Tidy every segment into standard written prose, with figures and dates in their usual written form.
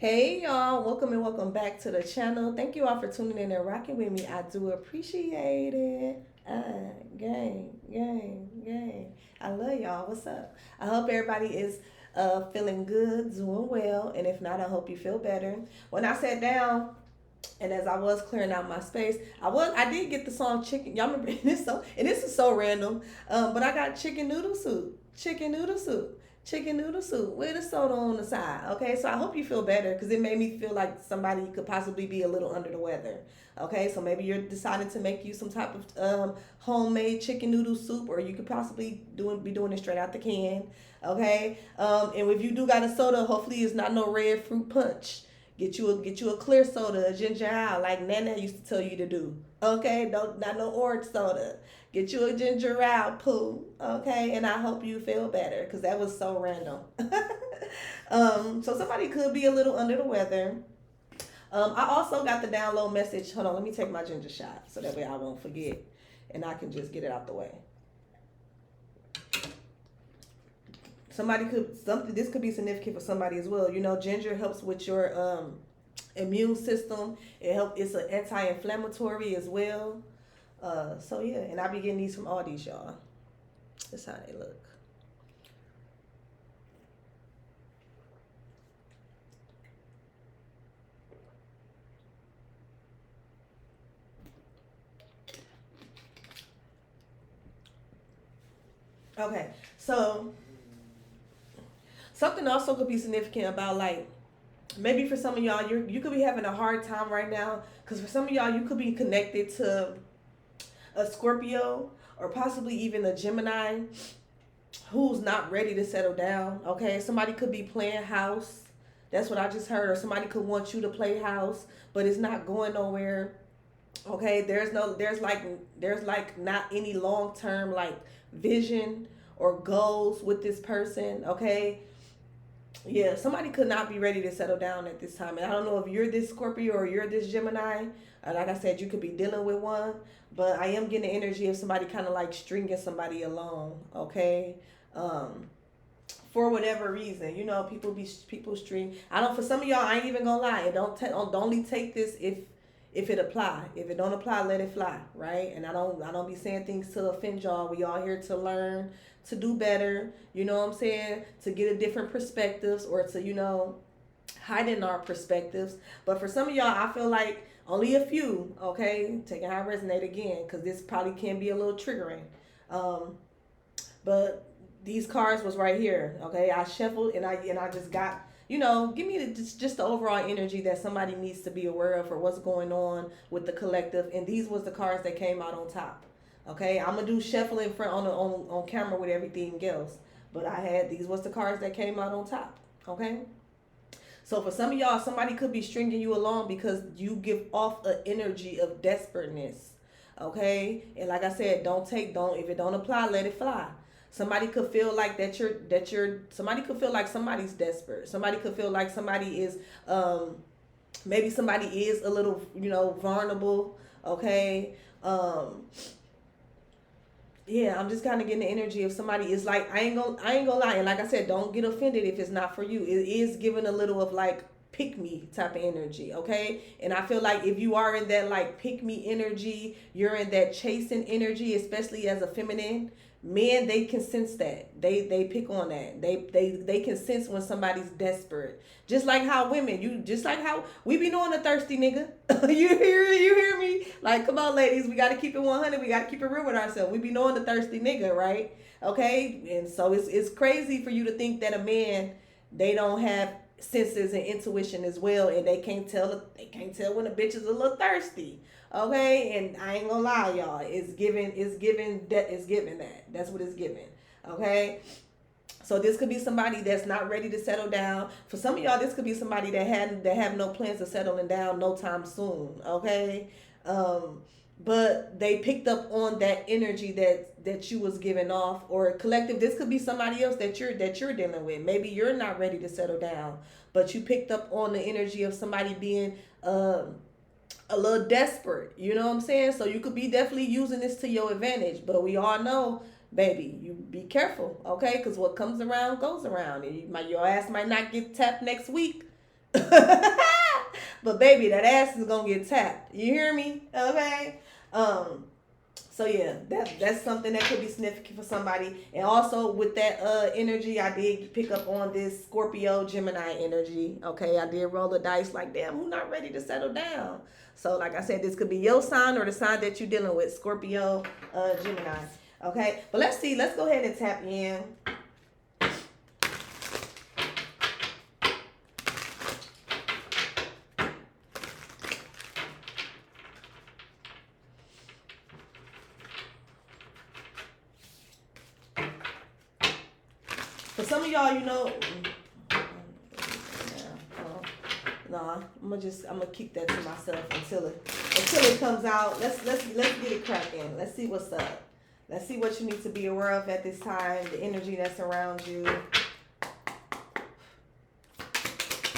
Hey y'all, welcome and welcome back to the channel. Thank you all for tuning in and rocking with me. I do appreciate it. Gang. I love y'all. What's up? I hope everybody is feeling good, doing well, and if not, I hope you feel better. When I sat down and as I was clearing out my space, I did get the song chicken. Y'all remember this song? And this is so random. But I got chicken noodle soup with a soda on the side. Okay, so I hope you feel better because it made me feel like somebody could possibly be a little under the weather. Okay, so maybe you're deciding to make you some type of homemade chicken noodle soup, or you could possibly be doing it straight out the can. Okay, and if you do got a soda, hopefully it's not no red fruit punch. Get you a clear soda, a ginger ale, like Nana used to tell you to do. Okay, don't not no orange soda. Get you a ginger ale, poo. Okay, and I hope you feel better because that was so random. So somebody could be a little under the weather. I also got the download message. Hold on, let me take my ginger shot so that way I won't forget, and I can just get it out the way. Somebody could something this could be significant for somebody as well. You know, ginger helps with your immune system. It's an anti-inflammatory as well. So yeah, and I be getting these from all these y'all. That's how they look. Okay, so something also could be significant about like maybe for some of y'all you could be having a hard time right now because for some of y'all you could be connected to a Scorpio or possibly even a Gemini who's not ready to settle down. Okay, somebody could be playing house. That's what I just heard. Or somebody could want you to play house, but it's not going nowhere. Okay, there's like not any long term like vision or goals with this person. Okay, yeah, somebody could not be ready to settle down at this time. And I don't know if you're this Scorpio or you're this Gemini. Like I said, you could be dealing with one, but I am getting the energy of somebody kind of like stringing somebody along. Okay, um, for whatever reason, you know, people string. I don't. For some of y'all, I ain't even gonna lie. And don't only take this if it apply. If it don't apply, let it fly, right? And I don't be saying things to offend y'all. We all here to learn, to do better. You know what I'm saying? To get a different perspectives or to heighten our perspectives. But for some of y'all, I feel like only a few. Okay, taking how I resonate again because this probably can be a little triggering. Um, but these cards was right here. Okay, I shuffled and I just got give me just the overall energy that somebody needs to be aware of for what's going on with the collective. And these was the cards that came out on top. Okay, I'm gonna do shuffling for on camera with everything else, but I had these was the cards that came out on top. Okay. So for some of y'all, somebody could be stringing you along because you give off an energy of desperateness. Okay? And like I said, don't if it don't apply, let it fly. Somebody could feel like that you're somebody could feel like somebody's desperate. Somebody could feel like somebody is maybe somebody is a little, vulnerable. Okay? Yeah, I'm just kind of getting the energy of somebody is like I ain't gonna lie, and like I said, don't get offended if it's not for you. It is giving a little of like pick me type of energy, okay? And I feel like if you are in that like pick me energy, you're in that chasing energy, especially as a feminine. Men, they can sense that. They pick on that. They can sense when somebody's desperate. Just like how women, just like how we be knowing a thirsty nigga. You hear me? Like, come on, ladies, we gotta keep it 100. We gotta keep it real with ourselves. We be knowing the thirsty nigga, right? Okay, and so it's crazy for you to think that a man they don't have senses and intuition as well, and they can't tell when a bitch is a little thirsty. Okay, and I ain't gonna lie, y'all. It's giving that. That's what it's giving. Okay. So this could be somebody that's not ready to settle down. For some of y'all, this could be somebody that have no plans of settling down no time soon. Okay. Um, but they picked up on that energy that you was giving off, or collective. This could be somebody else that you're dealing with. Maybe you're not ready to settle down, but you picked up on the energy of somebody being a little desperate. You know what I'm saying? So you could be definitely using this to your advantage. But we all know, baby, you be careful, okay? Because what comes around goes around. And your ass might not get tapped next week. But baby, that ass is gonna get tapped. You hear me? Okay. Um, so yeah, that's something that could be significant for somebody. And also with that energy, I did pick up on this Scorpio Gemini energy. Okay, I did roll the dice like, damn, who not ready to settle down? So like I said, this could be your sign or the sign that you're dealing with, Scorpio, Gemini. Okay, but let's see. Let's go ahead and tap in. For some of y'all, you know, nah, I'm gonna keep that to myself until it comes out. Let's get it cracking. Let's see what's up. Let's see what you need to be aware of at this time. The energy that's around you.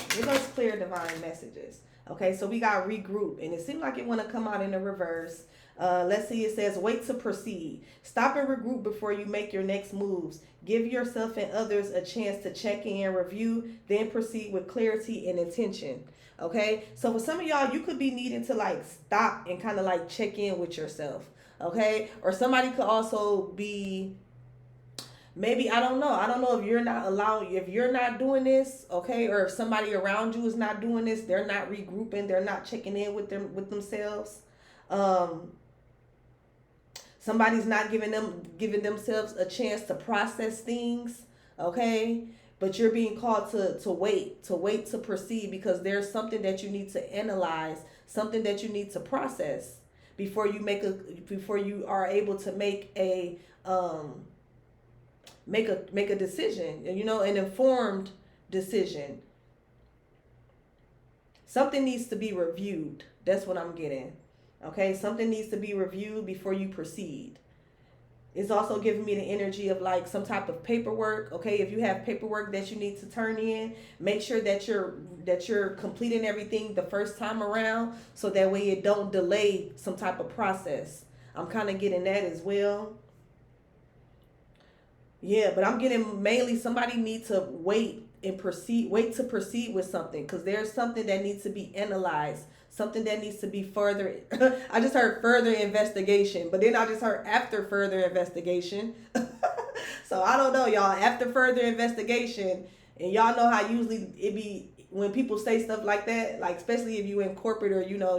Give us clear divine messages. Okay, so we got regroup, and it seemed like it want to come out in the reverse. Let's see, it says wait to proceed. Stop and regroup before you make your next moves. Give yourself and others a chance to check in, review, then proceed with clarity and intention. Okay, so for some of y'all, you could be needing to like stop and kind of like check in with yourself. Okay, or somebody could also be, maybe I don't know if you're not allowing, if you're not doing this, okay, or if somebody around you is not doing this, they're not regrouping, they're not checking in with themselves. Somebody's not giving themselves a chance to process things, okay? But you're being called to wait to proceed, because there's something that you need to analyze, something that you need to process before you are able to make a make a decision, you know, an informed decision. Something needs to be reviewed. That's what I'm getting. Okay, something needs to be reviewed before you proceed. It's also giving me the energy of like some type of paperwork. Okay, if you have paperwork that you need to turn in, make sure that you're completing everything the first time around, so that way it don't delay some type of process. I'm kind of getting that as well. Yeah, but I'm getting mainly somebody needs to wait to proceed with something, because there's something that needs to be analyzed, something that needs to be further. I just heard further investigation, but then I just heard after further investigation. So I don't know, y'all. After further investigation, and y'all know how usually it be when people say stuff like that, like especially if you in corporate, or you know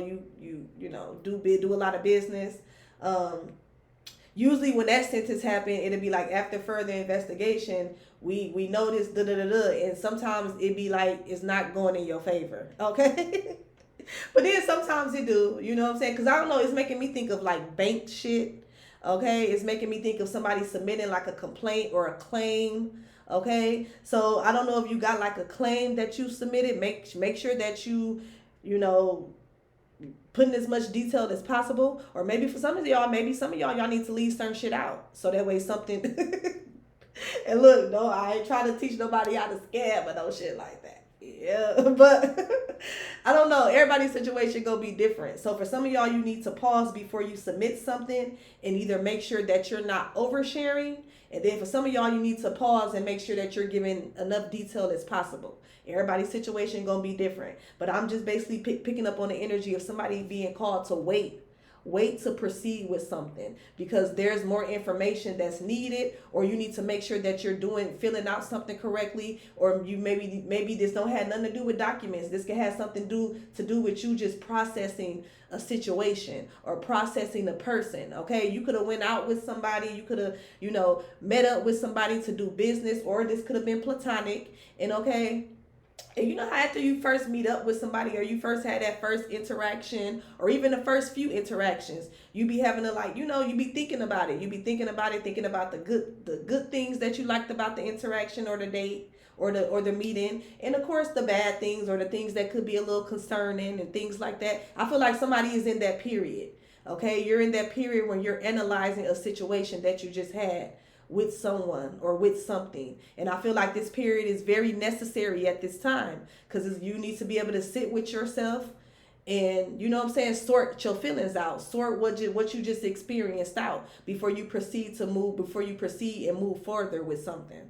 do a lot of business. Usually when that sentence happen, it'll be like after further investigation, we notice da da da da, and sometimes it be like it's not going in your favor, okay? But then sometimes it do, you know what I'm saying? Because I don't know, it's making me think of like bank shit, okay? It's making me think of somebody submitting like a complaint or a claim, okay? So I don't know if you got like a claim that you submitted. Make sure that you know, putting as much detail as possible. Or maybe for some of y'all, y'all need to leave certain shit out, so that way something. And look, no, I ain't trying to teach nobody how to scam or no shit like that. Yeah, but I don't know. Everybody's situation gonna be different. So for some of y'all, you need to pause before you submit something, and either make sure that you're not oversharing. And then for some of y'all, you need to pause and make sure that you're giving enough detail as possible. Everybody's situation gonna be different. But I'm just basically picking up on the energy of somebody being called to wait to proceed with something, because there's more information that's needed, or you need to make sure that you're filling out something correctly, or you maybe this don't have nothing to do with documents. This can have something to do with you just processing a situation or processing a person. Okay, you could have went out with somebody, you could have met up with somebody to do business, or this could have been platonic. And okay, and you know how after you first meet up with somebody, or you first had that first interaction, or even the first few interactions, you be having to like, you be thinking about it. You be thinking about it, thinking about the good things that you liked about the interaction or the date or the meeting. And of course the bad things, or the things that could be a little concerning and things like that. I feel like somebody is in that period. Okay, you're in that period when you're analyzing a situation that you just had with someone or with something. And I feel like this period is very necessary at this time, because you need to be able to sit with yourself and, you know what I'm saying, sort your feelings out, sort what you just experienced out before you proceed and move further with something.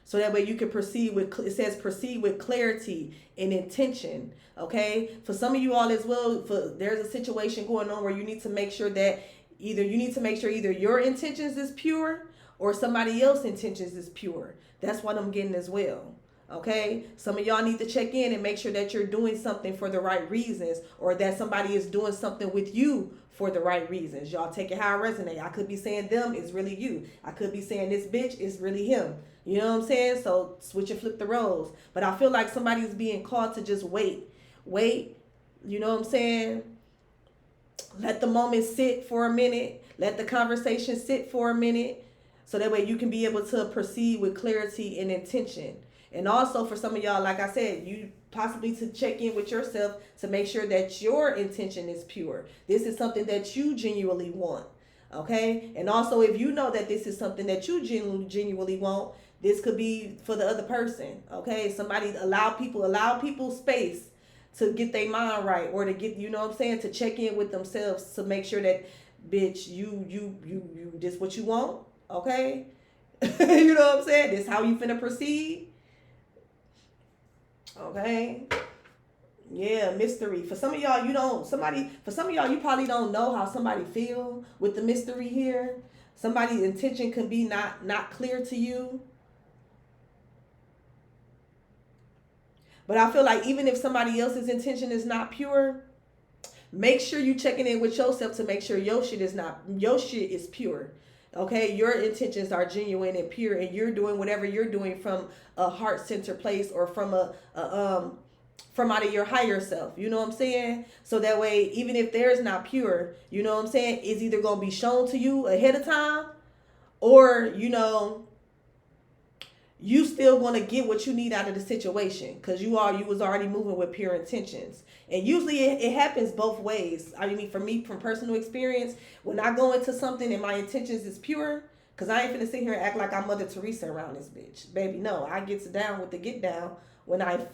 So that way you can proceed with, it says proceed with clarity and intention. Okay. For some of you all as well, there's a situation going on where you need to make sure that either your intentions is pure or somebody else's intentions is pure. That's what I'm getting as well. Okay. Some of y'all need to check in and make sure that you're doing something for the right reasons, or that somebody is doing something with you for the right reasons. Y'all take it how it resonates. I could be saying them is really you. I could be saying this bitch is really him. You know what I'm saying? So switch and flip the roles. But I feel like somebody's being called to just wait. You know what I'm saying? Let the moment sit for a minute. Let the conversation sit for a minute. So that way you can be able to proceed with clarity and intention. And also for some of y'all, like I said, you possibly to check in with yourself to make sure that your intention is pure. This is something that you genuinely want. Okay? And also if you know that this is something that you genuinely want, this could be for the other person. Okay? Somebody allow people space to get their mind right, or to get, you know what I'm saying, to check in with themselves to make sure that, bitch, you this what you want. Okay? You know what I'm saying? This how you finna proceed. Okay. Yeah, mystery. For some of y'all, you probably don't know how somebody feel with the mystery here. Somebody's intention can be not clear to you. But I feel like even if somebody else's intention is not pure, make sure you checking in with yourself to make sure your shit is pure. Okay, your intentions are genuine and pure, and you're doing whatever you're doing from a heart-centered place, or from from out of your higher self. You know what I'm saying? So that way, even if theirs not pure, you know what I'm saying, it's either gonna be shown to you ahead of time, or you still gonna get what you need out of the situation, because you was already moving with pure intentions. And usually it happens both ways. I mean, for me, from personal experience, when I go into something and my intentions is pure, because I ain't finna sit here and act like I'm Mother Teresa around this bitch. Baby, no, I gets down with the get down when I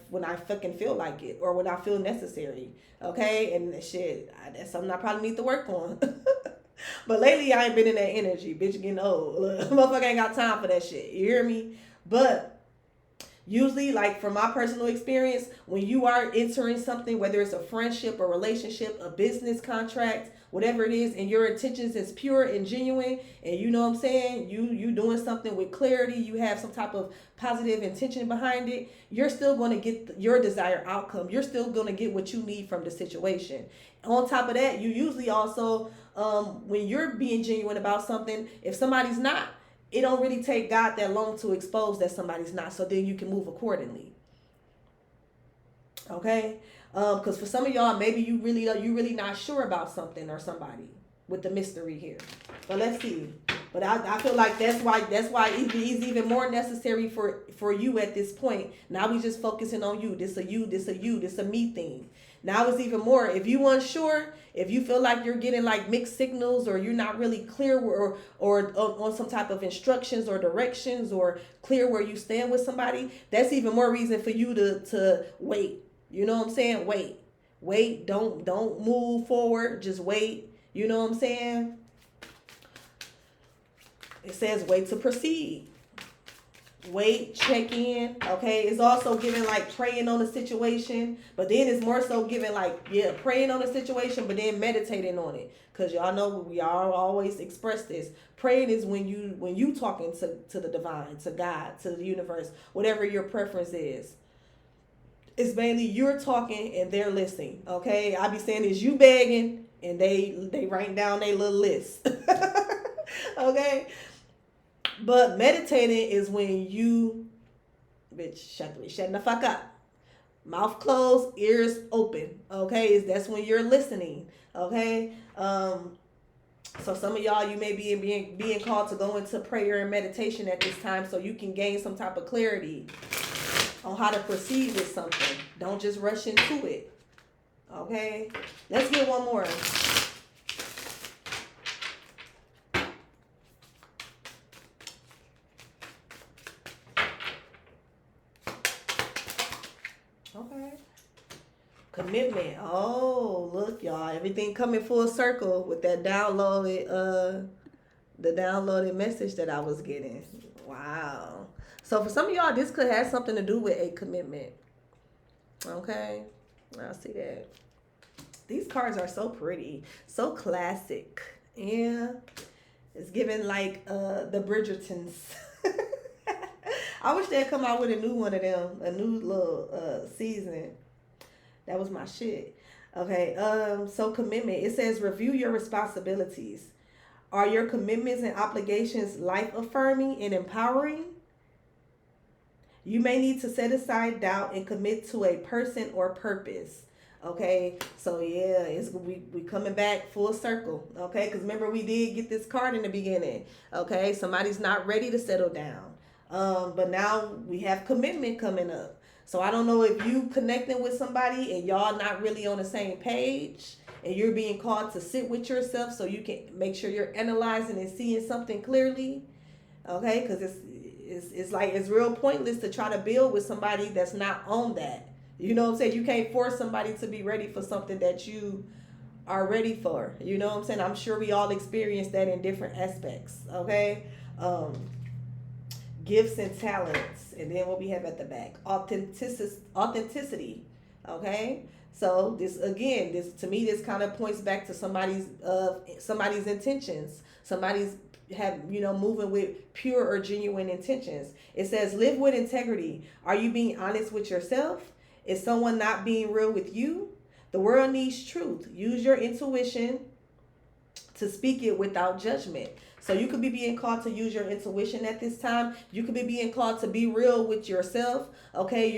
fucking feel like it, or when I feel necessary. Okay? And shit, that's something I probably need to work on. But lately I ain't been in that energy. Bitch getting old. Look, motherfucker ain't got time for that shit. You hear me? But usually, like from my personal experience, when you are entering something, whether it's a friendship, a relationship, a business contract, whatever it is, and your intentions is pure and genuine, and you know what I'm saying, you doing something with clarity, you have some type of positive intention behind it, you're still going to get your desired outcome. You're still going to get what you need from the situation. On top of that, you usually also, when you're being genuine about something, if somebody's not, it don't really take God that long to expose that somebody's not, so then you can move accordingly. Okay? Because for some of y'all, maybe you really not sure about something or somebody with the mystery here. But let's see. But I feel like that's why it's even more necessary for you at this point. Now we just focusing on you. This a me thing. Now it's even more. If you unsure, if you feel like you're getting like mixed signals, or you're not really clear, or on some type of instructions or directions, or clear where you stand with somebody, that's even more reason for you to wait. You know what I'm saying? Wait. Don't move forward. Just wait. You know what I'm saying? It says wait to proceed. Wait, check in. Okay, it's also giving like praying on the situation, but then it's more so giving like, yeah, praying on the situation, but then meditating on it. Because y'all know we all always express this. Praying is when you talking to the divine, to God, to the universe, whatever your preference is. It's mainly you're talking and they're listening. Okay, I be saying is you begging and they writing down their little list. Okay. But meditating is when you, bitch, shut the fuck up. Mouth closed, ears open. Okay, that's when you're listening. Okay, so some of y'all, you may be being called to go into prayer and meditation at this time, so you can gain some type of clarity on how to proceed with something. Don't just rush into it. Okay, let's get one more. Okay. Commitment. Oh, look, y'all. Everything coming full circle with that the downloaded message that I was getting. Wow. So for some of y'all, this could have something to do with a commitment. Okay. I see that. These cards are so pretty. So classic. Yeah. It's giving like the Bridgertons. I wish they'd come out with a new one of them. A new little season. That was my shit. Okay. So commitment. It says review your responsibilities. Are your commitments and obligations life affirming and empowering? You may need to set aside doubt and commit to a person or purpose. Okay, so yeah, we coming back full circle. Okay, because remember we did get this card in the beginning. Okay, somebody's not ready to settle down. But now we have commitment coming up. So I don't know if you connecting with somebody and y'all not really on the same page, and you're being called to sit with yourself so you can make sure you're analyzing and seeing something clearly. Okay, because it's like it's real pointless to try to build with somebody that's not on that. You know what I'm saying? You can't force somebody to be ready for something that you are ready for. You know what I'm saying? I'm sure we all experience that in different aspects. Okay. Gifts and talents. And then what we have at the back. Authenticity. Okay. So this again, this to me, this kind of points back to somebody's intentions. Somebody's moving with pure or genuine intentions. It says live with integrity. Are you being honest with yourself? Is someone not being real with you? The world needs truth. Use your intuition to speak it without judgment. So you could be being called to use your intuition at this time. You could be being called to be real with yourself. Okay,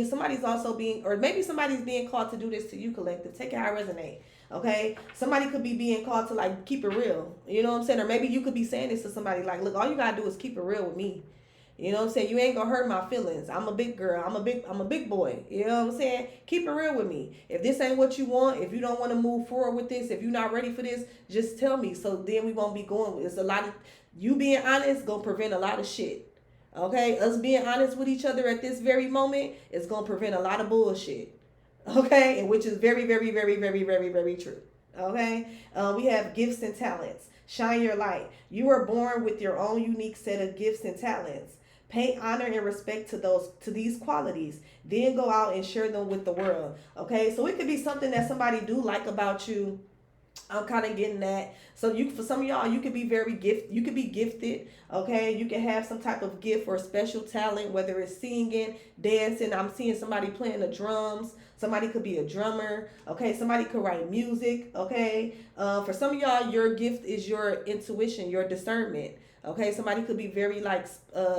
somebody's also being, or maybe somebody's being called to do this to you, collective. Take it how it resonate. Okay, somebody could be being called to like keep it real. You know what I'm saying? Or maybe you could be saying this to somebody like, look, all you gotta do is keep it real with me. You know what I'm saying? You ain't gonna hurt my feelings. I'm a big girl. I'm a big boy. You know what I'm saying? Keep it real with me. If this ain't what you want, if you don't want to move forward with this, if you're not ready for this, just tell me. So then we won't be going with. It's a lot of you being honest gonna prevent a lot of shit. Okay, us being honest with each other at this very moment is gonna prevent a lot of bullshit. Okay, and which is very, very, very, very, very, very true. Okay, we have gifts and talents. Shine your light. You were born with your own unique set of gifts and talents. Pay honor and respect to these qualities. Then go out and share them with the world. Okay, so it could be something that somebody do like about you. I'm kind of getting that. So for some of y'all, you could be you could be gifted. Okay, you can have some type of gift or special talent, whether it's singing, dancing. I'm seeing somebody playing the drums. Somebody could be a drummer. Okay, somebody could write music. Okay, for some of y'all, your gift is your intuition, your discernment. Okay, somebody could be very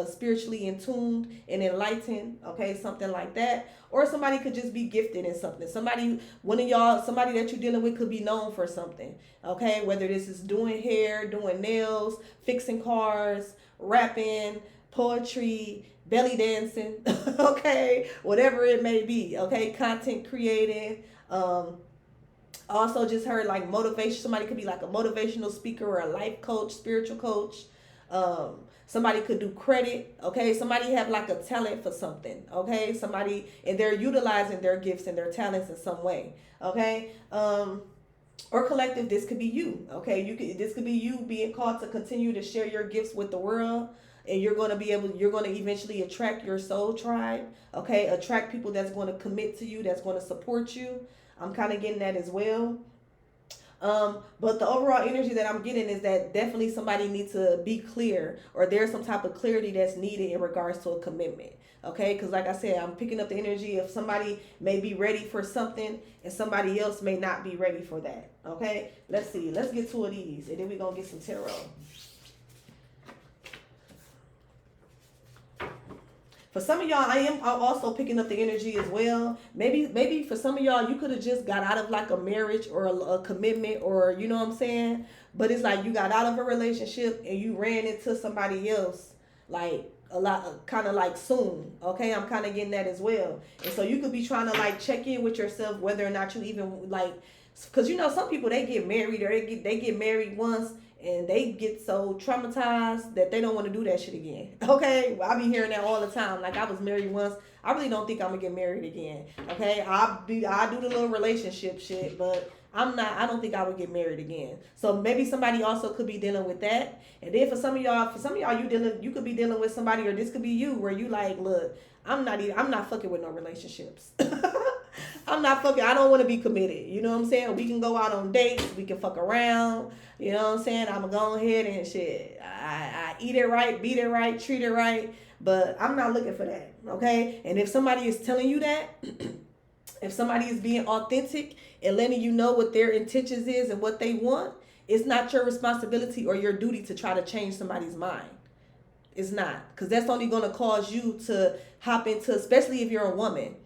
spiritually in tuned and enlightened. Okay, something like that. Or somebody could just be gifted in something. Somebody that you're dealing with could be known for something. Okay, whether this is doing hair, doing nails, fixing cars, rapping, poetry, belly dancing. Okay, whatever it may be. Okay, content creating. Also just heard like motivation. Somebody could be like a motivational speaker or a life coach, spiritual coach. Somebody could do credit. Okay, somebody have like a talent for something. Okay, somebody, and they're utilizing their gifts and their talents in some way. Okay, or collective, this could be you. Okay, this could be you being called to continue to share your gifts with the world, and you're going to eventually attract your soul tribe. Okay, attract people that's going to commit to you, that's going to support you. I'm kind of getting that as well. But the overall energy that I'm getting is that definitely somebody needs to be clear, or there's some type of clarity that's needed in regards to a commitment. Okay, because like I said, I'm picking up the energy of somebody may be ready for something and somebody else may not be ready for that. Okay, let's see. Let's get two of these and then we're going to get some tarot. For some of y'all, I'm also picking up the energy as well. Maybe for some of y'all, you could have just got out of like a marriage or a commitment, or you know what I'm saying? But it's like you got out of a relationship and you ran into somebody else like a lot, kind of like soon. Okay, I'm kind of getting that as well. And so you could be trying to like check in with yourself whether or not you even like, because you know some people, they get married or they get married once and they get so traumatized that they don't want to do that shit again. Okay, well, I be hearing that all the time. Like, I was married once. I really don't think I'm gonna get married again. Okay, I do the little relationship shit, but I don't think I would get married again. So maybe somebody also could be dealing with that. And then for some of y'all, you could be dealing with somebody, or this could be you, where you like, look, I'm not fucking with no relationships. I don't want to be committed. You know what I'm saying? We can go out on dates, we can fuck around. You know what I'm saying? I'm gonna go ahead and shit. I eat it right, beat it right, treat it right. But I'm not looking for that. Okay? And if somebody is telling you that, if somebody is being authentic and letting you know what their intentions is and what they want, it's not your responsibility or your duty to try to change somebody's mind. It's not. Because that's only going to cause you to hop into, especially if you're a woman.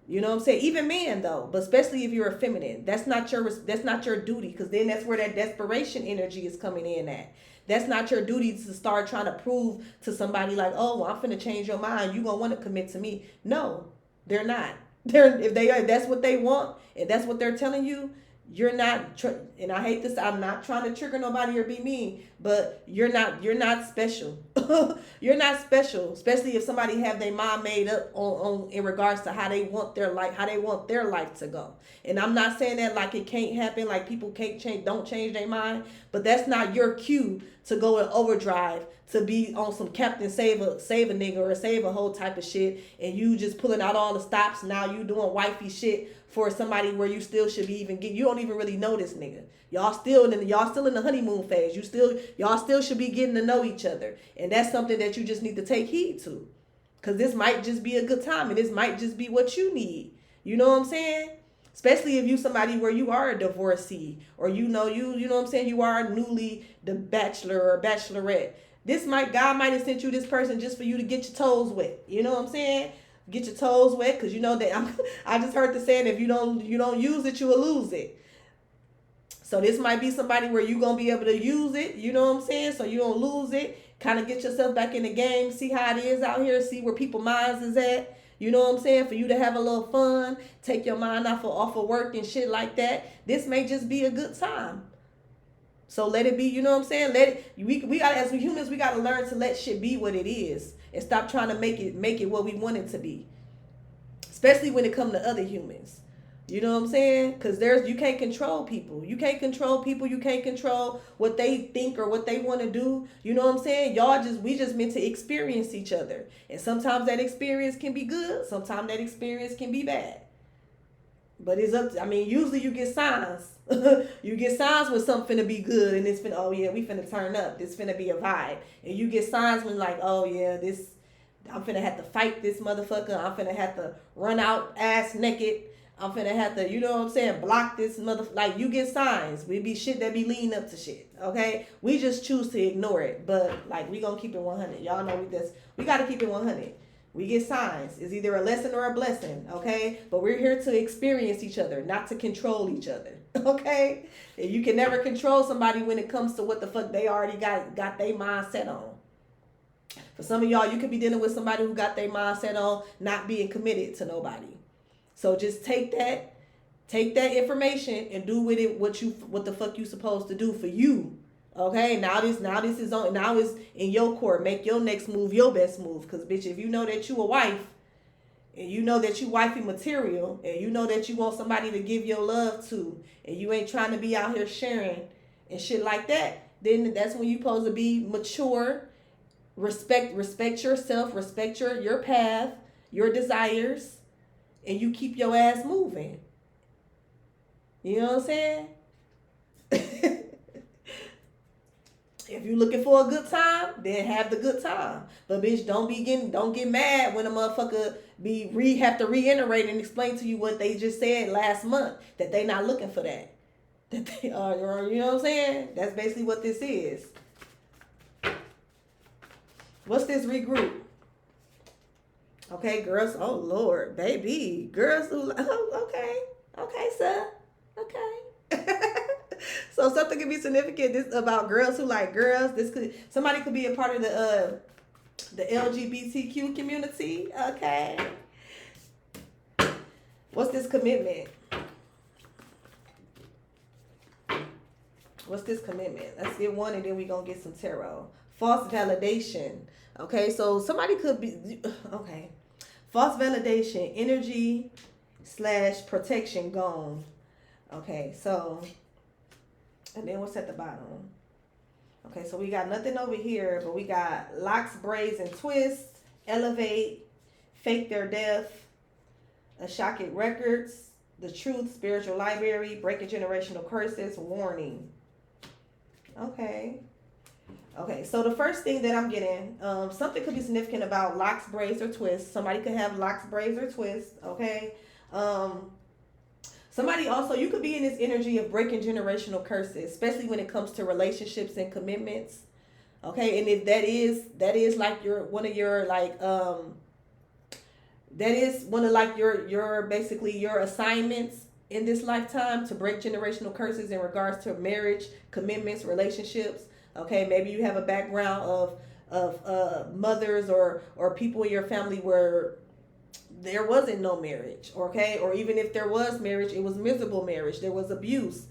You know what I'm saying? Even men though, but especially if you're a feminine, that's not your duty, because then that's where that desperation energy is coming in at. That's not your duty to start trying to prove to somebody like, oh, well, I'm finna change your mind. You gonna want to commit to me? No, they're not. If that's what they want and that's what they're telling you, you're not. And I hate this. I'm not trying to trigger nobody or be mean, but you're not special. You're not special, especially if somebody have their mind made up on in regards to how they want their life to go. And I'm not saying that like it can't happen, like people don't change their mind, but that's not your cue to go in overdrive, to be on some Captain Save a nigga or save a whole type of shit, and you just pulling out all the stops. Now you doing wifey shit for somebody where you still should be you don't even really know this nigga. Y'all still in the honeymoon phase. Y'all still should be getting to know each other. And that's something that you just need to take heed to. Cause this might just be a good time, and this might just be what you need. You know what I'm saying? Especially if you somebody where you are a divorcee, or you know what I'm saying, you are newly the bachelor or bachelorette. God might have sent you this person just for you to get your toes wet. You know what I'm saying? Get your toes wet, because you know that I just heard the saying, if you don't use it, you will lose it. So this might be somebody where you're going to be able to use it, you know what I'm saying? So you don't lose it. Kind of get yourself back in the game, see how it is out here, see where people's minds is at. You know what I'm saying? For you to have a little fun, take your mind off of work and shit like that. This may just be a good time. So let it be, you know what I'm saying? We got, as humans, we got to learn to let shit be what it is and stop trying to make it what we want it to be. Especially when it comes to other humans. You know what I'm saying? Because you can't control people. You can't control people. You can't control what they think or what they want to do. You know what I'm saying? We just meant to experience each other. And sometimes that experience can be good. Sometimes that experience can be bad. But it's up to, usually you get signs. You get signs when something finna be good, and it's finna, oh yeah, we finna turn up. This finna be a vibe. And you get signs when like, oh yeah, I'm finna have to fight this motherfucker. I'm finna have to run out ass naked. I'm finna have to, you know what I'm saying, block this like you get signs. We be shit that be leading up to shit, okay? We just choose to ignore it, but like we gonna keep it 100. Y'all know we gotta keep it 100. We get signs. It's either a lesson or a blessing, okay? But we're here to experience each other, not to control each other, okay? And you can never control somebody when it comes to what the fuck they already got their mind set on. For some of y'all, you could be dealing with somebody who got their mind set on not being committed to nobody. So just take that information and do with it what the fuck you supposed to do for you. Okay? Now it's in your court. Make your next move your best move. Cause bitch, if you know that you a wife and you know that you wifey material and you know that you want somebody to give your love to and you ain't trying to be out here sharing and shit like that, then that's when you supposed to be mature, respect yourself, respect your path, your desires. And you keep your ass moving. You know what I'm saying? If you're looking for a good time, then have the good time. But bitch, don't get mad when a motherfucker have to reiterate and explain to you what they just said last month, that they not looking for that. That they are, you know what I'm saying? That's basically what this is. What's this regroup? Okay, girls. Oh Lord, baby, girls who. Oh, okay, sir. Okay. So something could be significant. This about girls who like girls. Somebody could be a part of the LGBTQ community. Okay. What's this commitment? Let's get one, and then we gonna get some tarot. False validation. Okay, so somebody could be, okay. False validation, energy / protection gone. Okay, so, and then what's at the bottom? Okay, so we got nothing over here, but we got locks, braids, and twists, elevate, fake their death, Ashaki Records, the truth, spiritual library, breaking generational curses, warning. Okay. Okay, so the first thing that I'm getting, something could be significant about locks, braids, or twists. Somebody could have locks, braids, or twists. Okay. Somebody also, you could be in this energy of breaking generational curses, especially when it comes to relationships and commitments. Okay, and if that is like one of your like that is one of like your basically your assignments in this lifetime, to break generational curses in regards to marriage, commitments, relationships. Okay, maybe you have a background of mothers or people in your family where there wasn't no marriage. Okay, or even if there was marriage, it was miserable marriage. There was abuse.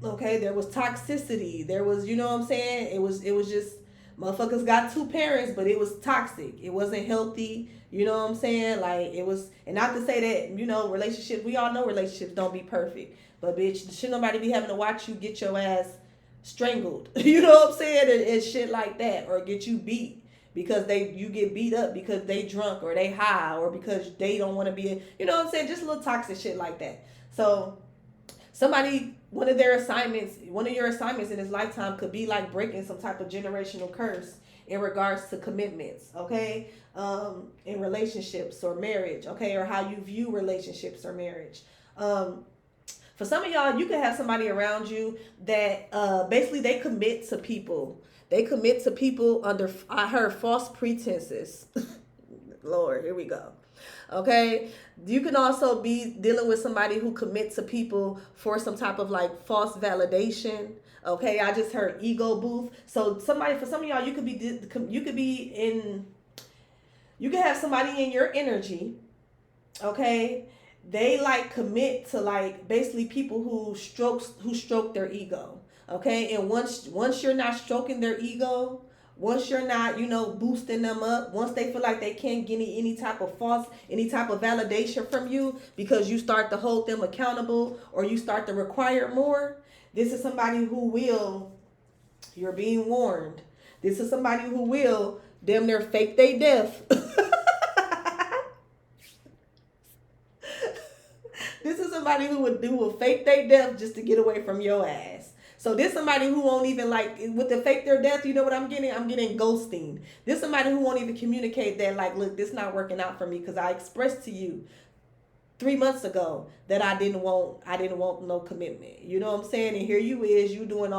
Okay, there was toxicity. There was, you know what I'm saying? It was just motherfuckers got two parents, but it was toxic. It wasn't healthy. You know what I'm saying? Like it was, and not to say that, you know, relationships, we all know relationships don't be perfect. But bitch, should nobody be having to watch you get your ass strangled. You know what I'm saying? And shit like that. Or get you beat because you get beat up because they drunk or they high or because they don't want to be, you know what I'm saying? Just a little toxic shit like that. So somebody, one of your assignments in this lifetime could be like breaking some type of generational curse in regards to commitments, okay, in relationships or marriage, okay, or how you view relationships or marriage. For some of y'all, you could have somebody around you that basically they commit to people. They commit to people under, I heard, false pretenses. Lord, here we go. Okay, you can also be dealing with somebody who commits to people for some type of like false validation. Okay, I just heard ego booth. So for some of y'all, you could have somebody in your energy. Okay, they like commit to like basically people who stroke their ego. Okay, and once you're not stroking their ego, once you're not, you know, boosting them up, once they feel like they can't get any type of validation from you because you start to hold them accountable or you start to require more, this is somebody who will, you're being warned. This is somebody who will damn near fake their death. This is somebody who will fake their death just to get away from your ass. So this somebody who won't even like, with the fake their death, you know what I'm getting? I'm getting ghosting. This somebody who won't even communicate that like, look, this not working out for me because I expressed to you 3 months ago that I didn't want no commitment. You know what I'm saying? And here you doing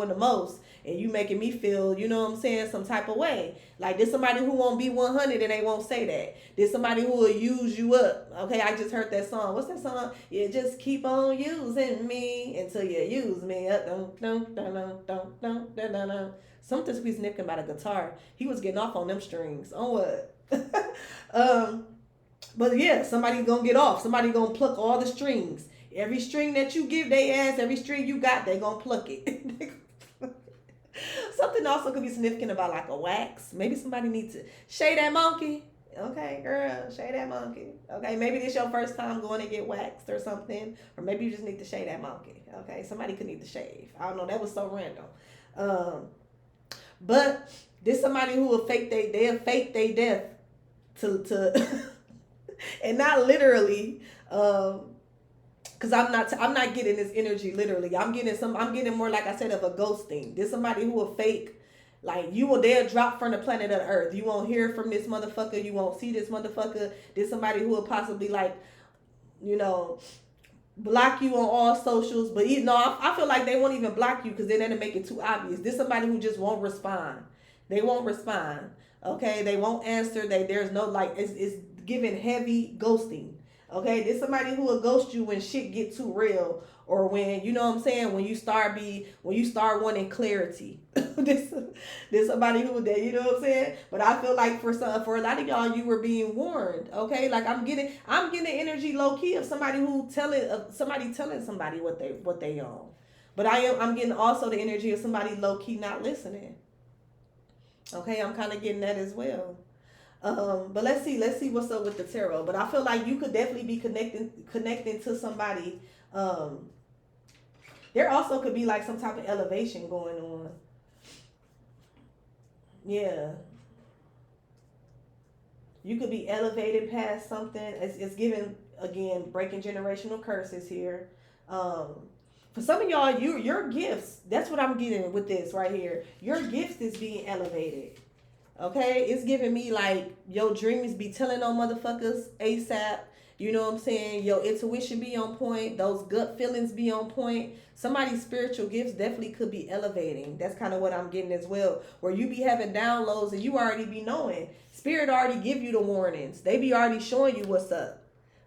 the most, and you making me feel, you know what I'm saying, some type of way. Like this somebody who won't be 100 and they won't say that. This somebody who will use you up. Okay, I just heard that song. What's that song? You just keep on using me until you use me up. Something squeezing Nick about a guitar. He was getting off on them strings. On what? But yeah, somebody gonna get off. Somebody gonna pluck all the strings. Every string that you give they ass, every string you got, they gonna pluck it. Something also could be significant about like a wax. Maybe somebody needs to shave that monkey. Okay, girl, shave that monkey. Okay, maybe this your first time going to get waxed or something. Or maybe you just need to shave that monkey. Okay, somebody could need to shave. I don't know, that was so random. But this somebody who will fake they'll fake their death to and not literally, because I'm not getting this energy literally. I'm getting more, like I said, of a ghosting. There's somebody who will fake, like they'll drop from the planet of the earth. You won't hear from this motherfucker. You won't see this motherfucker. There's somebody who will possibly like, you know, block you on all socials. But I feel like they won't even block you because then that'll make it too obvious. There's somebody who just won't respond. They won't respond. Okay, they won't answer. There's no like, it's giving heavy ghosting. Okay, there's somebody who will ghost you when shit get too real, or when, you know what I'm saying, when you start wanting clarity. this somebody who that, you know what I'm saying. But I feel like for a lot of y'all, you were being warned. Okay, like I'm getting energy low key of somebody telling somebody what they own. But I'm getting also the energy of somebody low key not listening. Okay, I'm kind of getting that as well. But let's see what's up with the tarot. But I feel like you could definitely be connecting to somebody Um, there also could be like some type of elevation going on. Yeah, you could be elevated past something. It's giving, again, breaking generational curses here. Um, for some of y'all, your gifts. That's what I'm getting with this right here. Your gifts is being elevated. Okay, it's giving me like your dreams be telling on motherfuckers ASAP. You know what I'm saying? Your intuition be on point. Those gut feelings be on point. Somebody's spiritual gifts definitely could be elevating. That's kind of what I'm getting as well. Where you be having downloads and you already be knowing. Spirit already give you the warnings. They be already showing you what's up.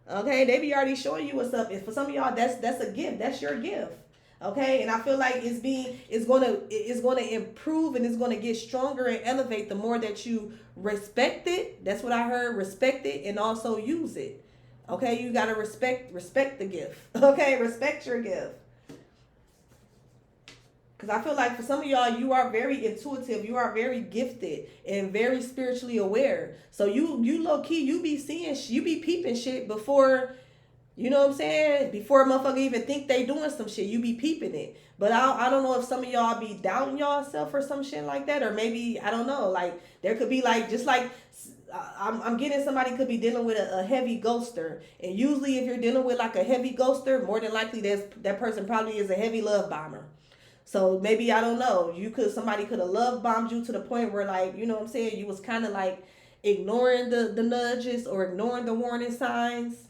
Okay, they be already showing you what's up. And for some of y'all, that's a gift. That's your gift. Okay, and I feel like it's gonna improve and it's gonna get stronger and elevate the more that you respect it. That's what I heard. Respect it and also use it. Okay, you gotta respect the gift. Okay, respect your gift. Because I feel like for some of y'all, you are very intuitive, you are very gifted and very spiritually aware. So you low key, you be seeing, you be peeping shit before, you know what I'm saying? Before a motherfucker even think they doing some shit, you be peeping it. But I don't know if some of y'all be doubting y'all self or some shit like that, or maybe I don't know. Like there could be like just like I'm getting somebody could be dealing with a heavy ghoster, and usually if you're dealing with like a heavy ghoster, more than likely that person probably is a heavy love bomber. So maybe I don't know. Somebody could have love bombed you to the point where like you know what I'm saying you was kind of like ignoring the nudges or ignoring the warning signs.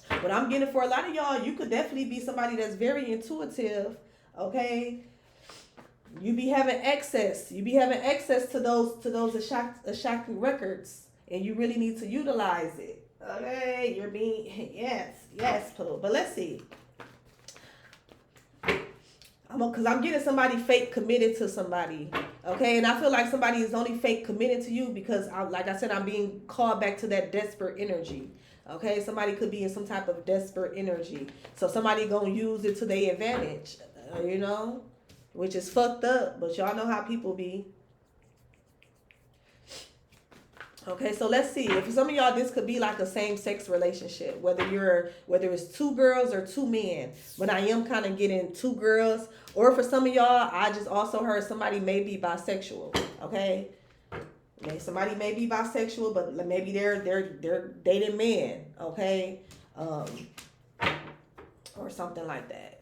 But I'm getting for a lot of y'all, you could definitely be somebody that's very intuitive. Okay, you be having access. You be having access to those Ashaki records, and you really need to utilize it. Okay, you're being yes, Pooh. But let's see. Because I'm getting somebody fake committed to somebody. Okay, and I feel like somebody is only fake committed to you because, like I said, I'm being called back to that desperate energy. Okay, somebody could be in some type of desperate energy. So somebody gonna use it to their advantage, you know, which is fucked up. But y'all know how people be. Okay, so let's see. If some of y'all, this could be like a same-sex relationship, whether it's two girls or two men. But I am kind of getting two girls, or for some of y'all, I just also heard somebody may be bisexual. Okay, somebody may be bisexual, but maybe they're dating men. Okay, or something like that.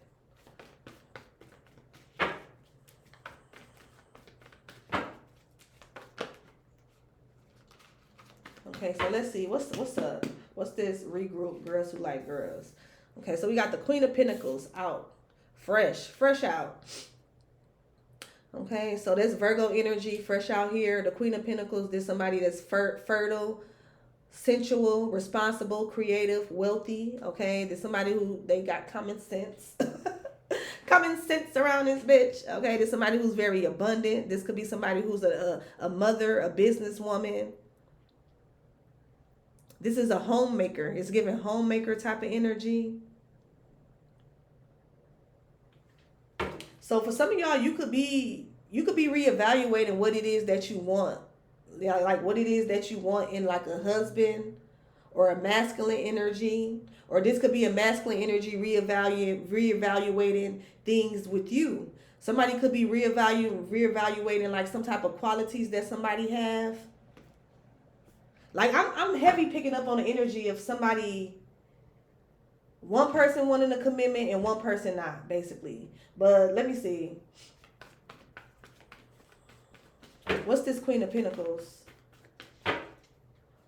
Okay, so let's see. What's up? What's this regroup girls who like girls? Okay, so we got the Queen of Pentacles out. Fresh out. Okay, so there's Virgo energy, fresh out here. The Queen of Pentacles, there's somebody that's fertile, sensual, responsible, creative, wealthy. Okay, there's somebody who they got common sense. Common sense around this bitch. Okay, there's somebody who's very abundant. This could be somebody who's a mother, a businesswoman. This is a homemaker. It's giving homemaker type of energy. So for some of y'all, you could be reevaluating what it is that you want. Yeah, like what it is that you want in like a husband or a masculine energy. Or this could be a masculine energy reevaluating things with you. Somebody could be reevaluating like some type of qualities that somebody have. Like I'm heavy picking up on the energy of somebody, one person wanting a commitment and one person not, basically. But let me see. What's this Queen of Pentacles?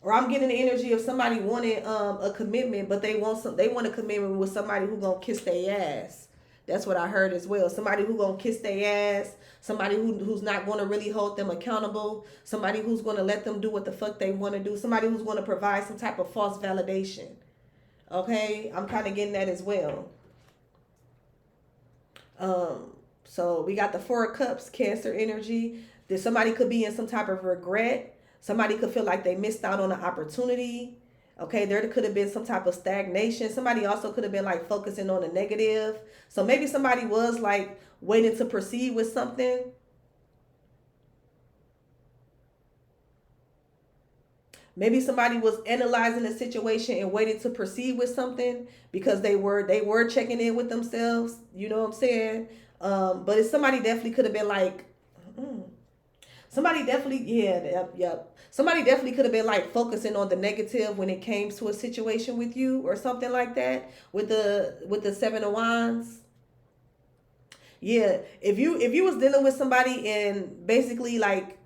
Or I'm getting the energy of somebody wanting a commitment, but they want a commitment with somebody who gonna kiss their ass. That's what I heard as well. Somebody who gonna kiss their ass. Somebody who's not gonna really hold them accountable. Somebody who's gonna let them do what the fuck they want to do. Somebody who's gonna provide some type of false validation. Okay, I'm kind of getting that as well. So we got the Four of Cups, Cancer energy. That somebody could be in some type of regret. Somebody could feel like they missed out on an opportunity. Okay, there could have been some type of stagnation. Somebody also could have been like focusing on the negative. So maybe somebody was like waiting to proceed with something. Maybe somebody was analyzing the situation and waited to proceed with something because they were checking in with themselves. You know what I'm saying? But if somebody definitely could have been like, mm, somebody definitely, yeah, yep. Somebody definitely could have been like focusing on the negative when it came to a situation with you or something like that with the Seven of Wands. Yeah, if you was dealing with somebody and basically like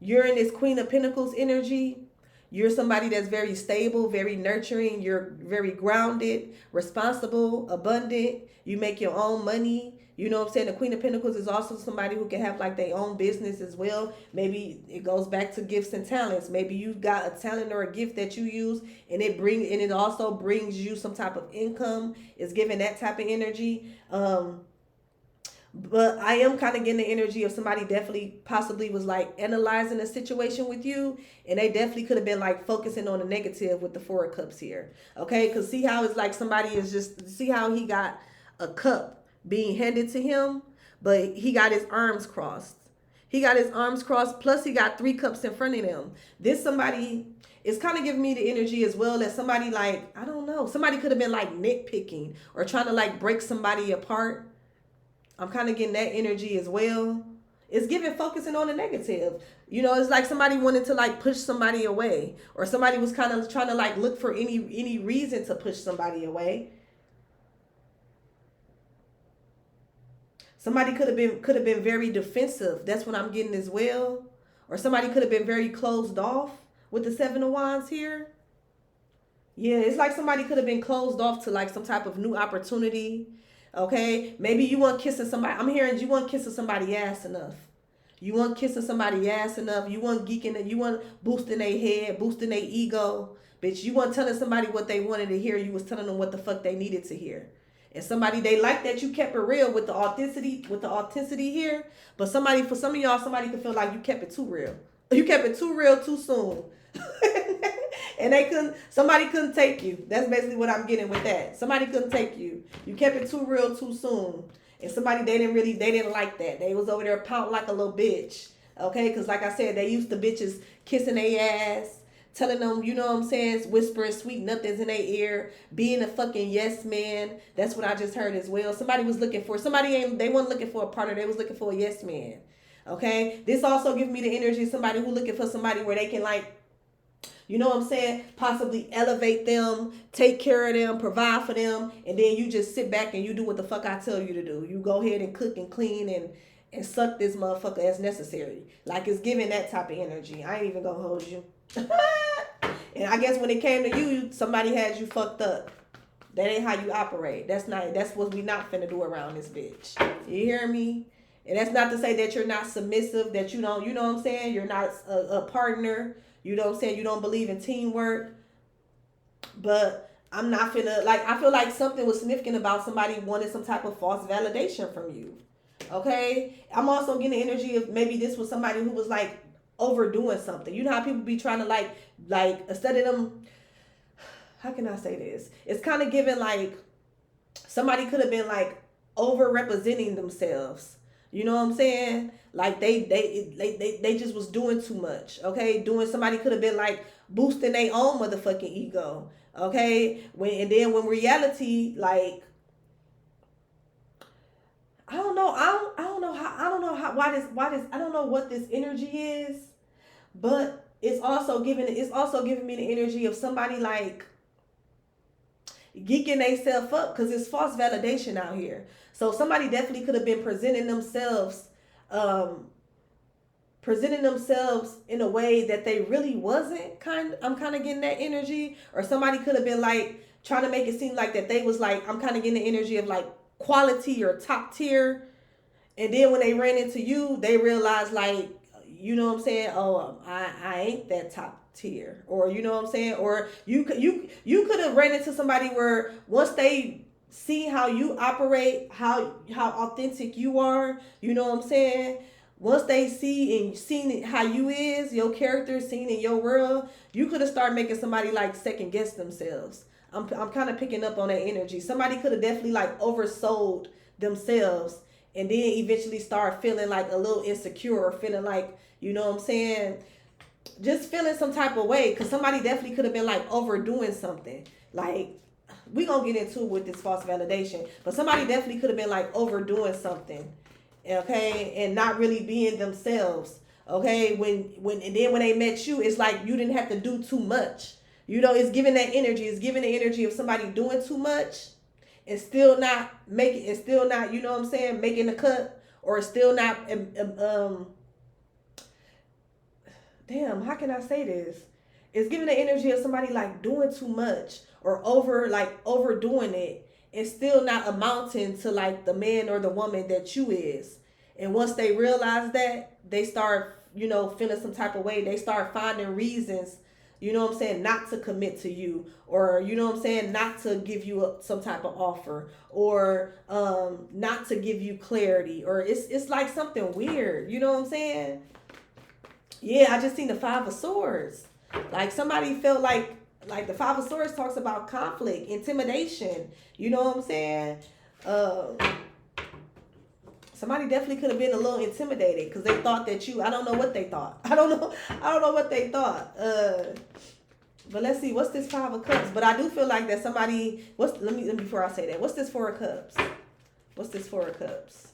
you're in this Queen of Pentacles energy. You're somebody that's very stable, very nurturing. You're very grounded, responsible, abundant. You make your own money. You know what I'm saying? The Queen of Pentacles is also somebody who can have like their own business as well. Maybe it goes back to gifts and talents. Maybe you got a talent or a gift that you use and it also brings you some type of income. It's giving that type of energy. But I am kind of getting the energy of somebody definitely possibly was like analyzing a situation with you, and they definitely could have been like focusing on the negative with the Four of Cups here. Okay, because see how it's like somebody is just see how he got a cup being handed to him, but he got his arms crossed. He got his arms crossed, plus he got three cups in front of him. This somebody is kind of giving me the energy as well as somebody like, I don't know, somebody could have been like nitpicking or trying to like break somebody apart. I'm kind of getting that energy as well. It's giving focusing on the negative. You know, it's like somebody wanted to like push somebody away, or somebody was kind of trying to like look for any reason to push somebody away. Somebody could have been very defensive. That's what I'm getting as well. Or somebody could have been very closed off with the Seven of Wands here. Yeah, it's like somebody could have been closed off to like some type of new opportunity. Okay, maybe you weren't kissing somebody. I'm hearing you weren't kissing somebody ass enough. You weren't kissing somebody ass enough. You weren't geeking it. You weren't boosting their head, boosting their ego. Bitch, you weren't telling somebody what they wanted to hear. You was telling them what the fuck they needed to hear. And somebody they like that you kept it real with the authenticity here. But somebody for some of y'all, somebody could feel like you kept it too real. You kept it too real too soon. And somebody couldn't take you. That's basically what I'm getting with that. Somebody couldn't take you. You kept it too real too soon. And somebody they didn't like that. They was over there pouting like a little bitch. Okay, because like I said, they used to bitches kissing their ass, telling them, you know what I'm saying, whispering sweet nothings in their ear, being a fucking yes man. That's what I just heard as well. Somebody was looking for they weren't looking for a partner, they was looking for a yes man. Okay? This also gives me the energy of somebody who looking for somebody where they can like, you know what I'm saying, possibly elevate them, take care of them, provide for them, and then you just sit back and you do what the fuck I tell you to do. You go ahead and cook and clean and suck this motherfucker as necessary. Like it's giving that type of energy. I ain't even gonna hold you. And I guess when it came to you, somebody had you fucked up. That ain't how you operate. That's what we not finna do around this bitch. You hear me? And that's not to say that you're not submissive, that you don't, you know what I'm saying? You're not a partner. You know what I'm saying? You don't believe in teamwork. But I'm not finna, like, I feel like something was significant about somebody wanting some type of false validation from you. Okay? I'm also getting the energy of maybe this was somebody who was like overdoing something. You know how people be trying to like instead of them, how can I say this? It's kind of giving like somebody could have been like over representing themselves. You know what I'm saying? Like they just was doing too much. Okay, somebody could have been like boosting their own motherfucking ego. Okay, when reality, like, I don't know I don't know what this energy is, but it's also giving me the energy of somebody like geeking themselves up because it's false validation out here. So somebody definitely could have been presenting themselves in a way that they really wasn't. I'm kind of getting that energy. Or somebody could have been like trying to make it seem like that they was like, I'm kind of getting the energy of like quality or top tier. And then when they ran into you, they realized like, you know what I'm saying? Oh, I ain't that top tier. Or you know what I'm saying? Or you could have ran into somebody where once they see how you operate, how authentic you are, you know what I'm saying? Once they seen how you is, your character seen in your world, you could have started making somebody like second guess themselves. I'm kind of picking up on that energy. Somebody could have definitely like oversold themselves and then eventually start feeling like a little insecure or feeling like, you know what I'm saying, just feeling some type of way, because somebody definitely could have been like overdoing something. Like, we gonna get into it with this false validation, but somebody definitely could have been like overdoing something, okay, and not really being themselves. Okay, and then when they met you, it's like you didn't have to do too much. You know, it's giving that energy. It's giving the energy of somebody doing too much and still not making. It's still not. You know what I'm saying? Making the cut, or still not. Damn, how can I say this? It's giving the energy of somebody like doing too much or overdoing it and still not amounting to like the man or the woman that you is. And once they realize that, they start, feeling some type of way. They start finding reasons, not to commit to you, or not to give you some type of offer, or not to give you clarity, or it's like something weird. You know what I'm saying? Yeah, I just seen the Five of Swords. Like somebody felt like the Five of Swords talks about conflict, intimidation. You know what I'm saying? Uh, Somebody definitely could have been a little intimidated because they thought that I don't know what they thought. I don't know what they thought. But let's see, what's this Five of Cups? But I do feel like that somebody. Let me before I say that. What's this Four of Cups? What's this Four of Cups?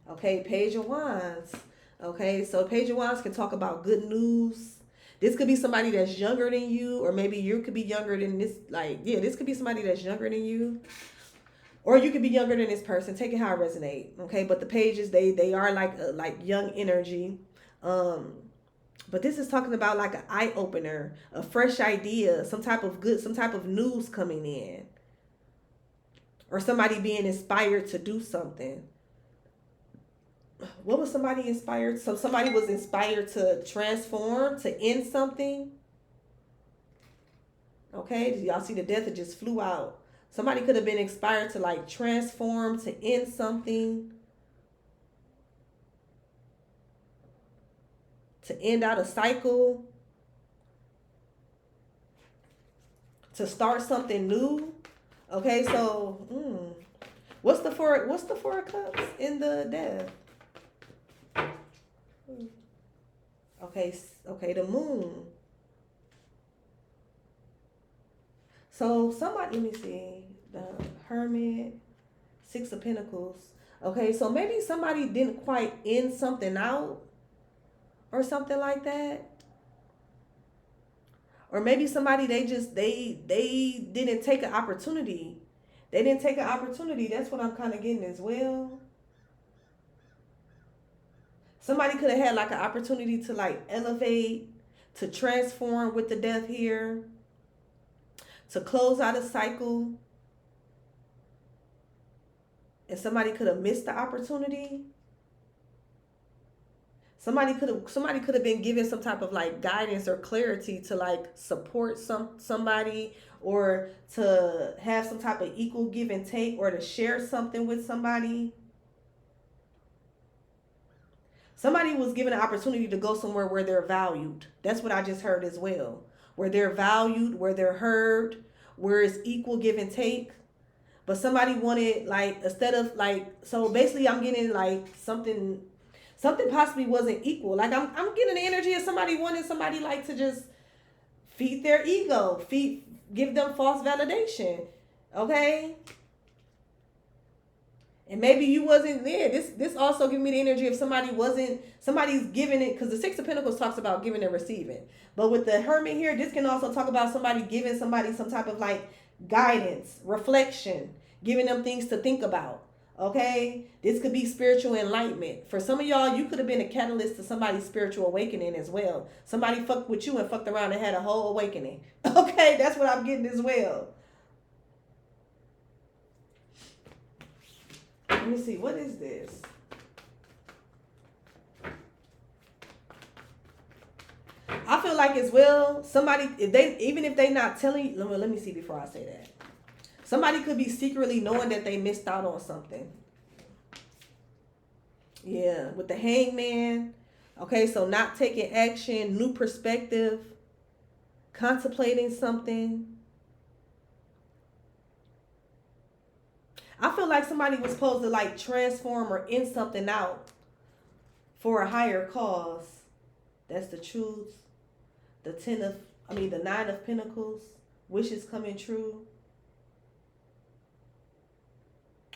Okay, Page of Wands. Okay, so Page of Wands can talk about good news. This could be somebody that's younger than you, or maybe you could be younger than this. This could be somebody that's younger than you, or you could be younger than this person. Take it how it resonate. Okay, but the pages they are like young energy. But this is talking about like an eye opener, a fresh idea, some type of news coming in, or somebody being inspired to do something. What was somebody inspired? So somebody was inspired to transform, to end something. Okay, y'all see the death that just flew out. Somebody could have been inspired to like transform, to end something, to end out a cycle, to start something new. Okay, so what's the four of cups in the death? Okay, the moon. So somebody, let me see, the Hermit, Six of Pentacles. Okay, so maybe somebody didn't quite end something out or something like that. Or maybe somebody they didn't take an opportunity. They didn't take an opportunity. That's what I'm kind of getting as well. Somebody could have had like an opportunity to like elevate, to transform with the death here, to close out a cycle. And somebody could have missed the opportunity. Somebody could have been given some type of like guidance or clarity to like support somebody, or to have some type of equal give and take, or to share something with somebody. Somebody was given an opportunity to go somewhere where they're valued. That's what I just heard as well. Where they're valued, where they're heard, where it's equal give and take. But somebody wanted like, instead of like, so basically I'm getting like something possibly wasn't equal. Like I'm getting the energy of somebody wanting somebody like to just feed their ego, give them false validation. Okay? And maybe you wasn't there. This also give me the energy of somebody's giving it, because the Six of Pentacles talks about giving and receiving. But with the Hermit here, this can also talk about somebody giving somebody some type of like guidance, reflection, giving them things to think about. Okay? This could be spiritual enlightenment. For some of y'all, you could have been a catalyst to somebody's spiritual awakening as well. Somebody fucked with you and fucked around and had a whole awakening. Okay? That's what I'm getting as well. Let me see, what is this? I feel like as well, somebody, even if they not telling you, let me see before I say that. Somebody could be secretly knowing that they missed out on something. Yeah, with the Hangman. Okay, so not taking action, new perspective, contemplating something. I feel like somebody was supposed to like transform or end something out for a higher cause. That's the truth. The 9 of Pentacles. Wishes coming true.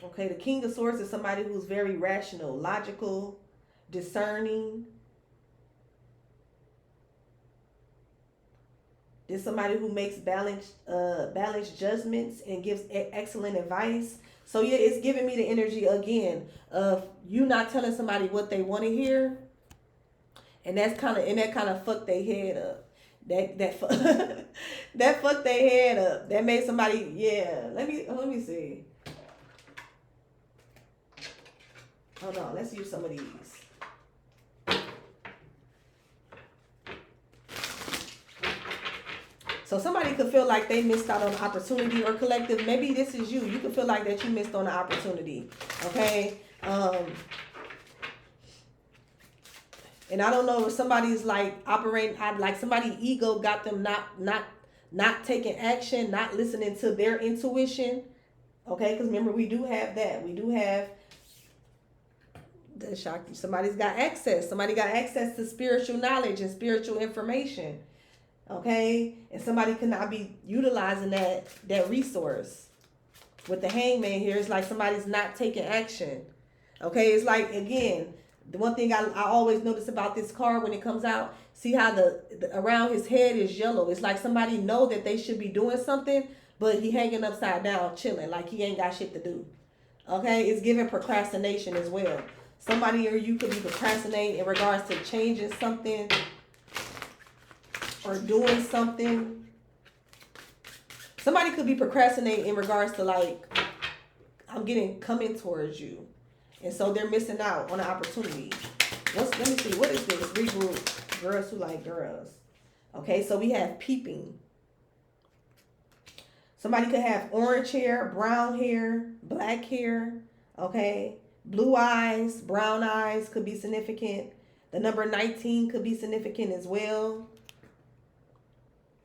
Okay, the King of Swords is somebody who's very rational, logical, discerning. There's somebody who makes balanced judgments and gives excellent advice. So yeah, it's giving me the energy again of you not telling somebody what they want to hear, and that kind of fucked their head up. That fucked their head up. That made somebody, yeah. Let me see. Hold on, let's use some of these. So somebody could feel like they missed out on an opportunity, or collective, maybe this is you. You could feel like that you missed on an opportunity. Okay? And I don't know if somebody's like operating, like somebody's ego got them not taking action, not listening to their intuition. Okay? Because remember, we do have that. We do have the shock. Somebody's got access. Somebody got access to spiritual knowledge and spiritual information. Okay, and somebody could not be utilizing that resource. With the Hangman here, it's like somebody's not taking action. Okay, it's like, again, the one thing I always notice about this card when it comes out, see how the around his head is yellow. It's like somebody know that they should be doing something, but he hanging upside down, chilling, like he ain't got shit to do. Okay, it's giving procrastination as well. Somebody or you could be procrastinating in regards to changing something or doing something. Somebody could be procrastinating in regards to like, coming towards you. And so they're missing out on an opportunity. Let me see, what is this? Regroup, girls who like girls. Okay, so we have peeping. Somebody could have orange hair, brown hair, black hair. Okay, blue eyes, brown eyes could be significant. The number 19 could be significant as well.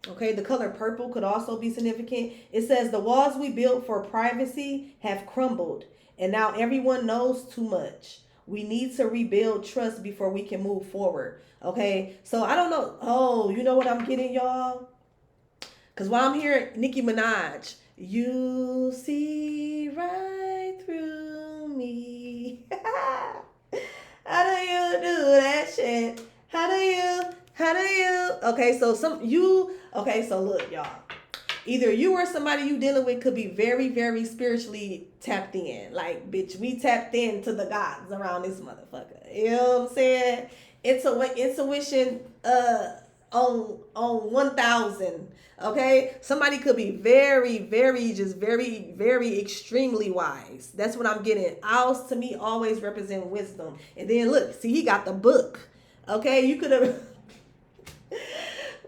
Okay, the color purple could also be significant. It says the walls we built for privacy have crumbled, and now everyone knows too much. We need to rebuild trust before we can move forward. Okay, so I don't know. Oh, you know what I'm getting, y'all? Because while I'm hearing Nicki Minaj, you see right through me. How do you do that shit? How do you? Okay, so so look, y'all. Either you or somebody you dealing with could be very, very spiritually tapped in. Like, bitch, we tapped into the gods around this motherfucker. You know what I'm saying? Intuition on 1,000. Okay? Somebody could be very, very, just very, very extremely wise. That's what I'm getting. Owls to me always represent wisdom. And then look, see, he got the book. Okay? You could have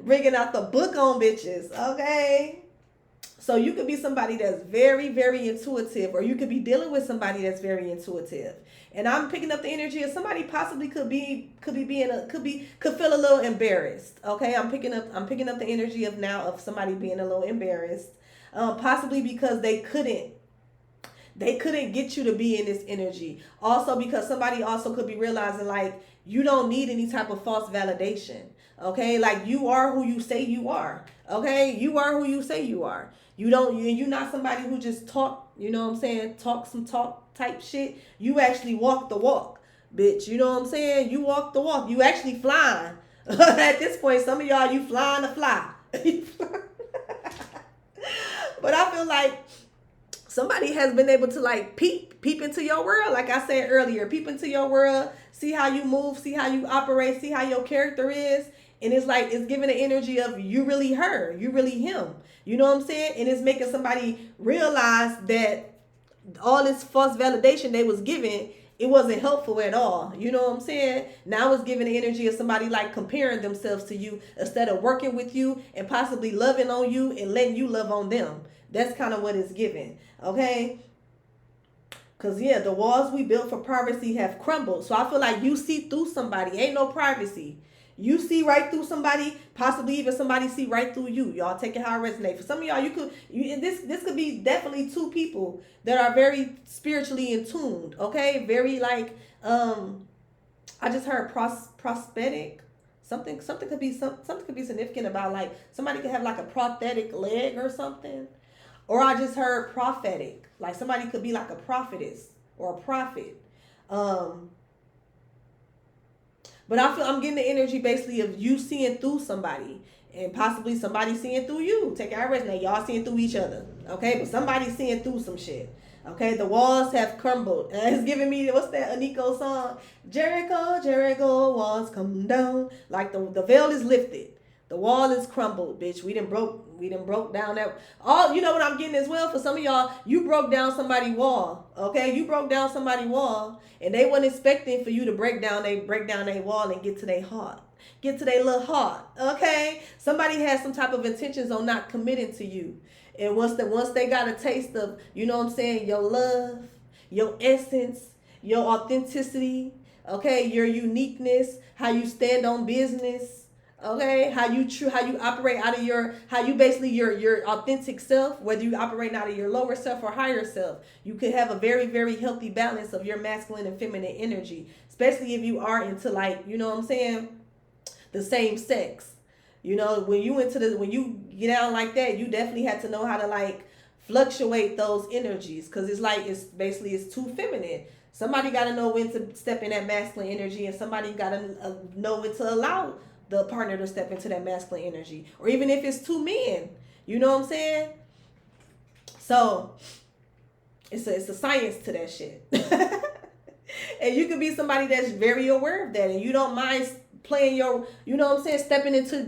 bringing out the book on bitches. Okay? So you could be somebody that's very, very intuitive, or you could be dealing with somebody that's very intuitive. And I'm picking up the energy of somebody possibly could feel a little embarrassed. Okay, I'm picking up the energy of somebody being a little embarrassed, possibly because they couldn't get you to be in this energy. Also because somebody also could be realizing like you don't need any type of false validation. Okay, like you are who you say you are. Okay, you are who you say you are. You're not somebody who just talk, you know what I'm saying, talk some talk type shit. You actually walk the walk, bitch. You know what I'm saying? You walk the walk. You actually flying. At this point, some of y'all, you flying the fly. But I feel like somebody has been able to like peep into your world. Like I said earlier, peep into your world, see how you move, see how you operate, see how your character is. And it's like, it's giving the energy of you really her, you really him. You know what I'm saying? And it's making somebody realize that all this false validation they was giving, it wasn't helpful at all. You know what I'm saying? Now it's giving the energy of somebody like comparing themselves to you instead of working with you and possibly loving on you and letting you love on them. That's kind of what it's giving. Okay? Because, yeah, the walls we built for privacy have crumbled. So I feel like you see through somebody. Ain't no privacy. You see right through somebody, possibly even somebody see right through you. Y'all take it how it resonates. For some of y'all, this could be definitely two people that are very spiritually in tuned. Okay, very like I just heard prosthetic. Something could be something could be significant about like somebody could have like a prosthetic leg or something. Or I just heard prophetic. Like somebody could be like a prophetess or a prophet. Um, but I feel I'm getting the energy basically of you seeing through somebody and possibly somebody seeing through you. Take our resonate. Y'all seeing through each other. Okay, but somebody's seeing through some shit. Okay, the walls have crumbled. And it's giving me what's that Aniko song? Jericho, Jericho, walls come down. Like the veil is lifted. The wall is crumbled, bitch. We done broke down that all you know what I'm getting as well for some of y'all, you broke down somebody's wall. Okay? You broke down somebody's wall and they weren't expecting for you to break down their wall and get to their heart. Get to their little heart. Okay? Somebody has some type of intentions on not committing to you. And once they got a taste of, you know what I'm saying, your love, your essence, your authenticity, okay, your uniqueness, how you stand on business, okay, how you operate out of how you basically your authentic self, whether you operate out of your lower self or higher self, you could have a very, very healthy balance of your masculine and feminine energy, especially if you are into like, you know what I'm saying, the same sex. You know, when you get out like that, you definitely have to know how to like fluctuate those energies because it's too feminine. Somebody got to know when to step in that masculine energy, and somebody got to know when to allow the partner to step into that masculine energy, or even if it's two men. You know what I'm saying? So it's a science to that shit, and you could be somebody that's very aware of that, and you don't mind playing your, you know what I'm saying, stepping into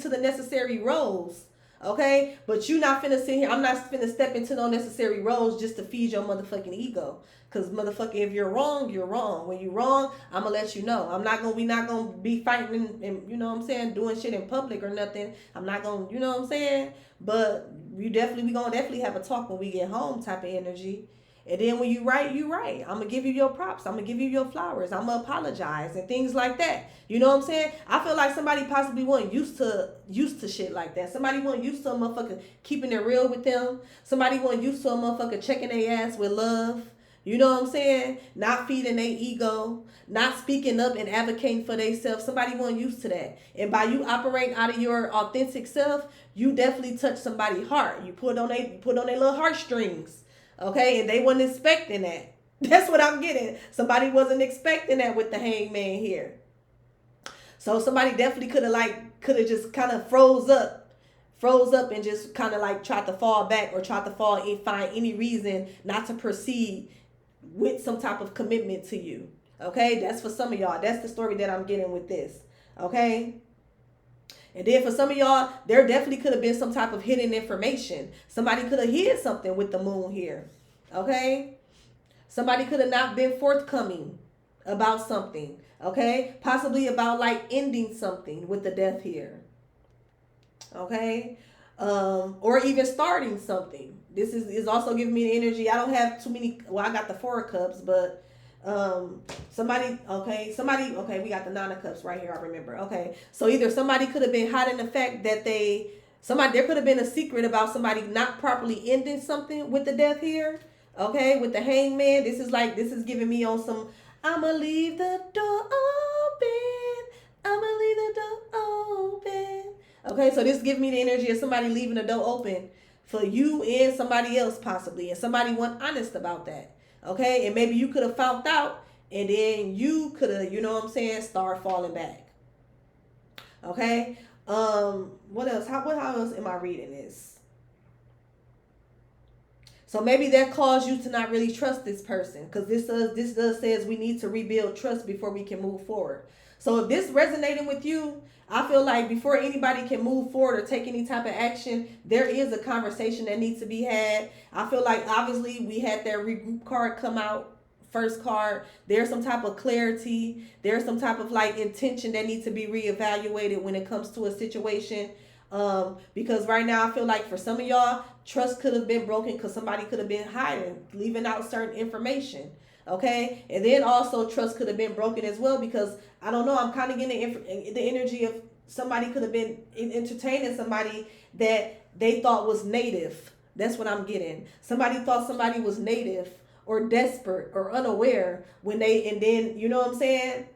the necessary roles, okay? But you not finna sit here. I'm not finna step into no necessary roles just to feed your motherfucking ego. Cause motherfucker, if you're wrong, you're wrong. When you're wrong, I'm gonna let you know. We not gonna be fighting and you know what I'm saying, doing shit in public or nothing. I'm not gonna, you know what I'm saying. But we gonna definitely have a talk when we get home, type of energy. And then when you right, you right. I'm going to give you your props. I'm going to give you your flowers. I'm going to apologize and things like that. You know what I'm saying? I feel like somebody possibly wasn't used to shit like that. Somebody wasn't used to a motherfucker keeping it real with them. Somebody wasn't used to a motherfucker checking their ass with love. You know what I'm saying? Not feeding their ego. Not speaking up and advocating for themselves. Somebody wasn't used to that. And by you operating out of your authentic self, you definitely touch somebody's heart. You put on their little heartstrings. Okay, and they weren't expecting that. That's what I'm getting. Somebody wasn't expecting that with the hangman here. So somebody definitely could have just kind of froze up and just kind of like tried to fall back or tried to fall and find any reason not to proceed with some type of commitment to you. Okay, that's for some of y'all. That's the story that I'm getting with this. Okay. And then for some of y'all, there definitely could have been some type of hidden information. Somebody could have hid something with the moon here. Okay? Somebody could have not been forthcoming about something. Okay? Possibly about like ending something with the death here. Okay? Or even starting something. This is also giving me the energy. I don't have too many. Well, I got the 4 of Cups, but somebody, we got the 9 of Cups right here, I remember. Okay, so either somebody could have been hiding the fact that there could have been a secret about somebody not properly ending something with the death here. Okay, with the hangman, this is giving me on some, I'ma leave the door open. Okay, so this gives me the energy of somebody leaving the door open for you and somebody else possibly, and somebody wasn't honest about that. Okay, and maybe you could have found out, and then you could have, you know what I'm saying, start falling back. Okay, what else? How else am I reading this? So maybe that caused you to not really trust this person, because this does says we need to rebuild trust before we can move forward. So if this resonating with you, I feel like before anybody can move forward or take any type of action, there is a conversation that needs to be had. I feel like obviously we had that regroup card come out, first card. There's some type of clarity. There's some type of like intention that needs to be reevaluated when it comes to a situation. Because right now I feel like for some of y'all, trust could have been broken because somebody could have been hiding, leaving out certain information. Okay, and then also trust could have been broken as well because I don't know, I'm kind of getting the energy of somebody could have been entertaining somebody that they thought was native. That's what I'm getting. Somebody thought somebody was native or desperate or unaware and then, you know what I'm saying?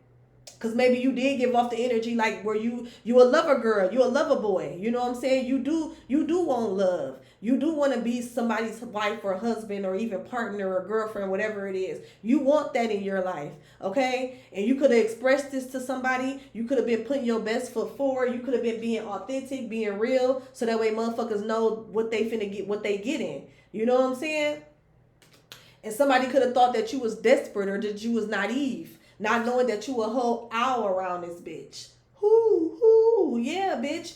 Cause maybe you did give off the energy like where you a lover girl, you a lover boy. You know what I'm saying? You do want love. You do want to be somebody's wife or husband or even partner or girlfriend, whatever it is. You want that in your life, okay? And you could have expressed this to somebody. You could have been putting your best foot forward. You could have been being authentic, being real, so that way motherfuckers know what they finna get, what they getting. You know what I'm saying? And somebody could have thought that you was desperate or that you was naive, not knowing that you a whole hour around this bitch. Who, yeah, bitch,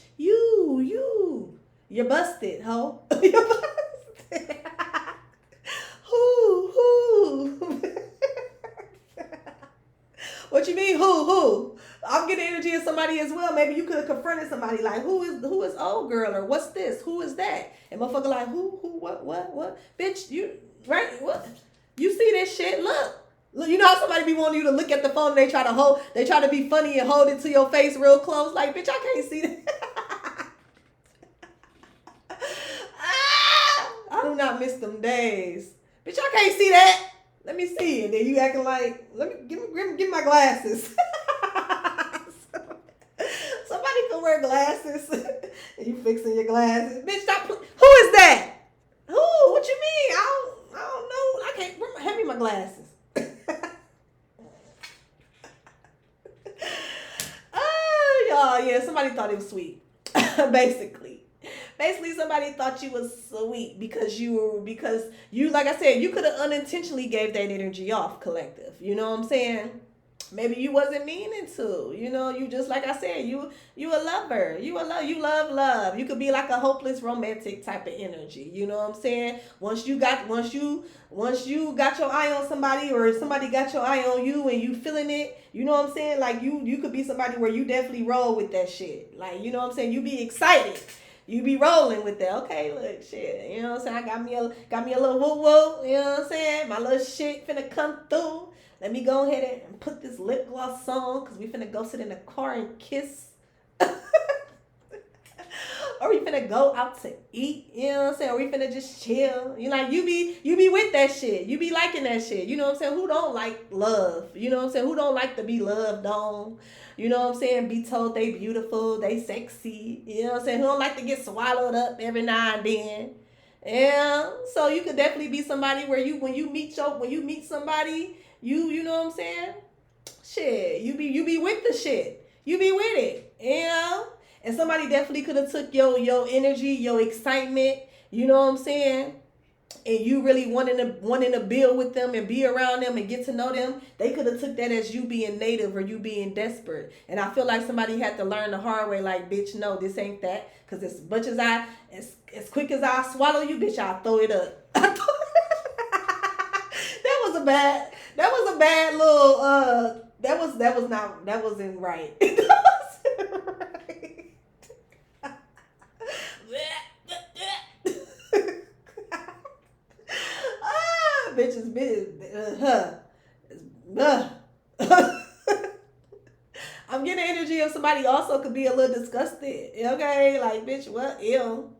you're busted, ho. You're busted. Who? What you mean, who? I'm getting energy of somebody as well. Maybe you could have confronted somebody like, who is old girl, or what's this? Who is that? And motherfucker like, who, what? Bitch, you right? What? You see this shit? Look, you know how somebody be wanting you to look at the phone and they try to be funny and hold it to your face real close. Like, bitch, I can't see that. I do not miss them days. Bitch, I can't see that. Let me see. And then you acting like, give me my glasses. Somebody can wear glasses. And you fixing your glasses. Bitch, stop. Who is that? Who? What you mean? I don't know. I can't. Hand me my glasses. Oh, y'all. Yeah, somebody thought it was sweet. Basically, somebody thought you was sweet because you, like I said, you could have unintentionally gave that energy off, collective. You know what I'm saying? Maybe you wasn't meaning to. You know, you just, like I said, you a lover. You love love. You could be like a hopeless romantic type of energy. You know what I'm saying? Once you got your eye on somebody, or somebody got your eye on you and you feeling it, you know what I'm saying? Like you could be somebody where you definitely roll with that shit. Like, you know what I'm saying? You be excited. You be rolling with that. Okay, look, shit. You know what I'm saying? I got me a little woo-woo. You know what I'm saying? My little shit finna come through. Let me go ahead and put this lip gloss on, because we finna go sit in the car and kiss. Or we finna go out to eat, you know what I'm saying? Or we finna just chill. You like, you be with that shit. You be liking that shit. You know what I'm saying? Who don't like love? You know what I'm saying? Who don't like to be loved on? You know what I'm saying? Be told they beautiful, they sexy. You know what I'm saying? Who don't like to get swallowed up every now and then? Yeah. So you could definitely be somebody where when you meet somebody, you know what I'm saying? Shit, you be with the shit. You be with it, you know? And somebody definitely could have took your energy, your excitement, you know what I'm saying? And you really wanting to build with them and be around them and get to know them. They could have took that as you being native or you being desperate. And I feel like somebody had to learn the hard way, like, bitch, no, this ain't that. Because as quick as I swallow you, bitch, I'll throw it up. That was a bad little, that wasn't right. Bitches, I'm getting energy of somebody also could be a little disgusted. Okay, like, bitch, what? Ew,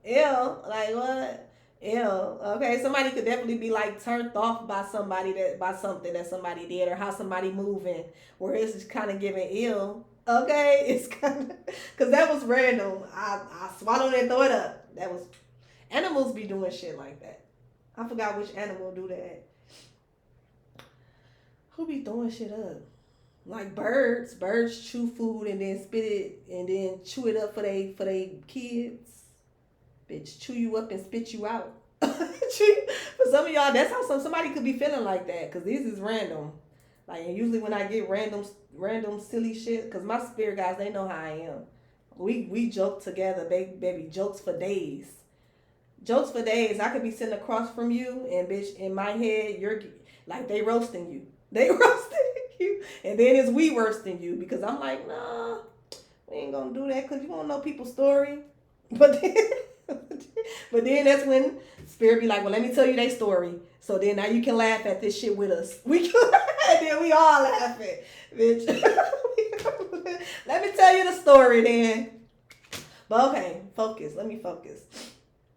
like, what? Ew. Okay, somebody could definitely be like turned off by something that somebody did, or how somebody moving, where it's just kind of giving ill. Okay, it's kind of, because that was random. I swallowed and throw it up. That was, animals be doing shit like that. I forgot which animal do that. Who be throwing shit up? Like birds. Birds chew food and then spit it and then chew it up for they kids. Bitch, chew you up and spit you out. For some of y'all, that's how somebody could be feeling like that. Because this is random. Like, and usually when I get random silly shit, because my spirit guys, they know how I am. We joke together, baby, jokes for days. Jokes for days. I could be sitting across from you, and bitch, in my head, you're like, they roasting you. They roasting you. And then it's we roasting you, because I'm like, nah, we ain't gonna do that, because you don't know people's story. But then that's when spirit be like, well, let me tell you their story. So then now you can laugh at this shit with us. We can, and then we all laughing, bitch. Let me tell you the story then. But okay, focus. Let me focus.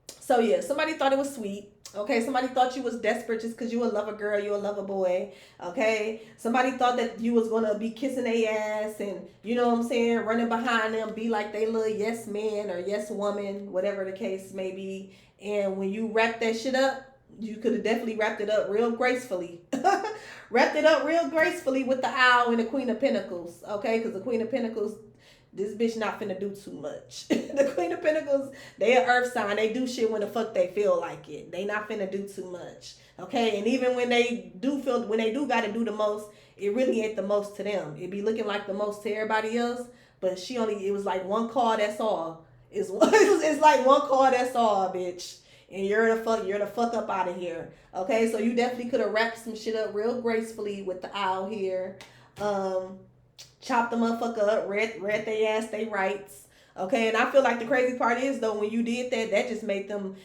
So yeah, somebody thought it was sweet. Okay, somebody thought you was desperate just because you a lover girl, you a lover boy. Okay, somebody thought that you was gonna be kissing their ass and you know what I'm saying, running behind them, be like they little yes man or yes woman, whatever the case may be. And when you wrap that shit up, you could have definitely wrapped it up real gracefully. Wrapped it up real gracefully with the owl and the Queen of Pentacles. Okay, because the Queen of Pentacles, this bitch not finna do too much. The Queen of Pentacles, they an earth sign. They do shit when the fuck they feel like it. They not finna do too much. Okay? And even when they do gotta do the most, it really ain't the most to them. It be looking like the most to everybody else. But it was like one call, that's all. It's like one call, that's all, bitch. And you're the fuck up out of here. Okay? So you definitely could have wrapped some shit up real gracefully with the owl here. Chop the motherfucker up, read they ass they rights. Okay, and I feel like the crazy part is though, when you did that, that just made them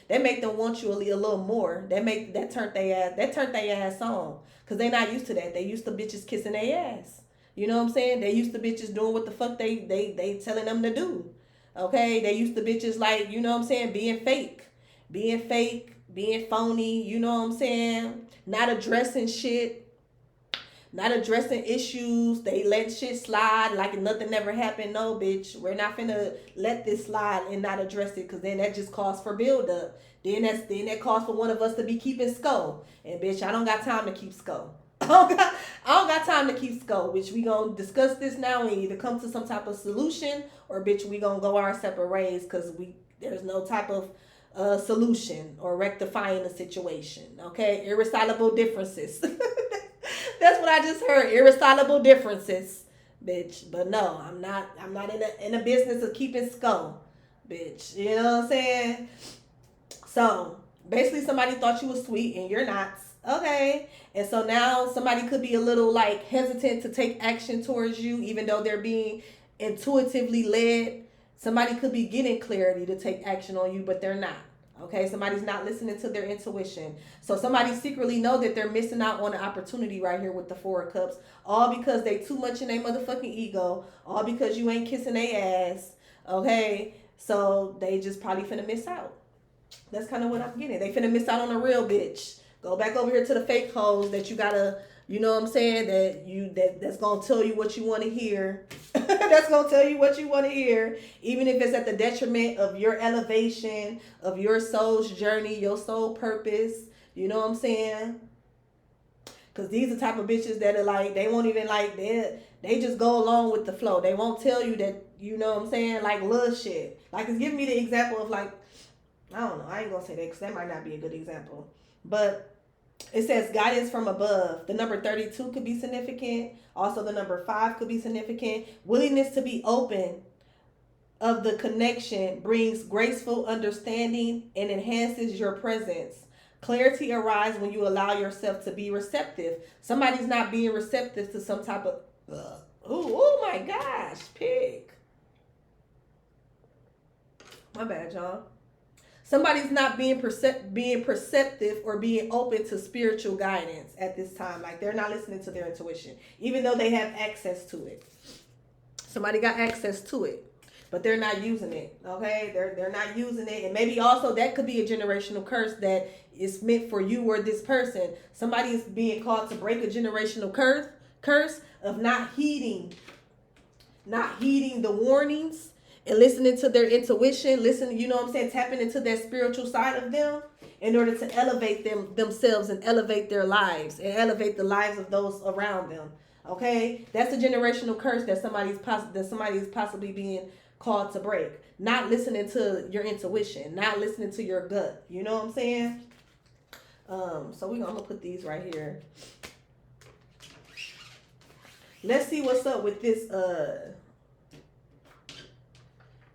want you a little more. That turned they ass on. Cause they not used to that. They used to bitches kissing their ass. You know what I'm saying? They used to bitches doing what the fuck they telling them to do. Okay, they used to bitches like, you know what I'm saying, being fake, being phony, you know what I'm saying? Not addressing shit, not addressing issues. They let shit slide like nothing ever happened. No, bitch, we're not finna let this slide and not address it, because then that just calls for buildup. Then that calls for one of us to be keeping score. And bitch, I don't got time to keep score. I don't got time to keep score. Bitch, we gonna discuss this now and either come to some type of solution, or bitch, we gonna go our separate ways, because there's no type of solution or rectifying the situation. Okay, irreconcilable differences. That's what I just heard. Irreconcilable differences, bitch. But no, I'm not in a business of keeping score, bitch. You know what I'm saying? So basically, somebody thought you was sweet and you're not. Okay, and so now somebody could be a little like hesitant to take action towards you, even though they're being intuitively led. Somebody could be getting clarity to take action on you, but they're not. Okay, somebody's not listening to their intuition. So somebody secretly know that they're missing out on an opportunity right here with the Four of Cups. All because they too much in their motherfucking ego. All because you ain't kissing their ass. Okay, so they just probably finna miss out. That's kind of what I'm getting. They finna miss out on a real bitch. Go back over here to the fake hoes that you gotta, you know what I'm saying, that's gonna tell you what you want to hear. That's gonna tell you what you want to hear, even if it's at the detriment of your elevation, of your soul's journey, your soul purpose. You know what I'm saying? Because these are the type of bitches that are like, they won't even like, they just go along with the flow. They won't tell you that, you know what I'm saying, like little shit. Like, it's giving me the example of like, I don't know, I ain't gonna say that because that might not be a good example. But it says guidance from above. The number 32 could be significant. Also, the number 5 could be significant. Willingness to be open of the connection brings graceful understanding and enhances your presence. Clarity arises when you allow yourself to be receptive. Somebody's not being receptive to some type of... Oh my gosh, pig. My bad, y'all. Somebody's not being perceptive or being open to spiritual guidance at this time. Like, they're not listening to their intuition, even though they have access to it. Somebody got access to it, but they're not using it. Okay, they're not using it, and maybe also that could be a generational curse that is meant for you or this person. Somebody is being called to break a generational curse of not heeding the warnings. And listening to their intuition, you know what I'm saying, tapping into that spiritual side of them in order to elevate themselves and elevate their lives and elevate the lives of those around them. Okay? That's a generational curse that somebody is possibly being called to break. Not listening to your intuition, not listening to your gut. You know what I'm saying? So I'm gonna put these right here. Let's see what's up with this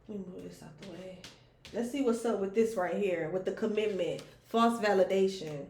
Let me move this out the way. Let's see what's up with this right here, with the commitment, false validation.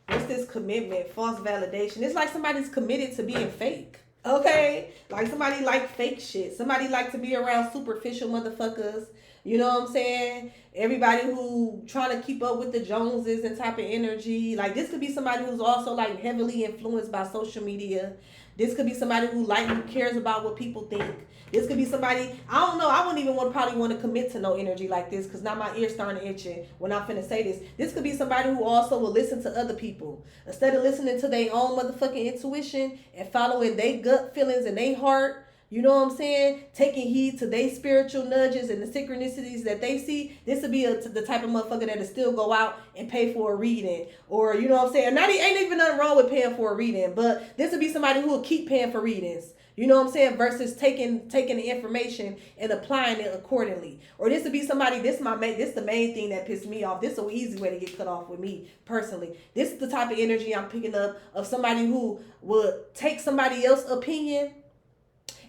What's this commitment, false validation? It's like somebody's committed to being fake. Okay? Like somebody like fake shit. Somebody like to be around superficial motherfuckers. You know what I'm saying? Everybody who trying to keep up with the Joneses and type of energy. Like, this could be somebody who's also like heavily influenced by social media. This could be somebody who cares about what people think. This could be somebody, I don't know, I wouldn't even probably want to commit to no energy like this because now my ear's starting to itch when I'm finna say this. This could be somebody who also will listen to other people. Instead of listening to their own motherfucking intuition and following their gut feelings and their heart, you know what I'm saying? Taking heed to their spiritual nudges and the synchronicities that they see. This would be the type of motherfucker that'll still go out and pay for a reading. Or, you know what I'm saying? Ain't even nothing wrong with paying for a reading. But this would be somebody who will keep paying for readings. You know what I'm saying? Versus taking the information and applying it accordingly. Or this would be somebody, this the main thing that pissed me off. This is an easy way to get cut off with me personally. This is the type of energy I'm picking up of somebody who would take somebody else's opinion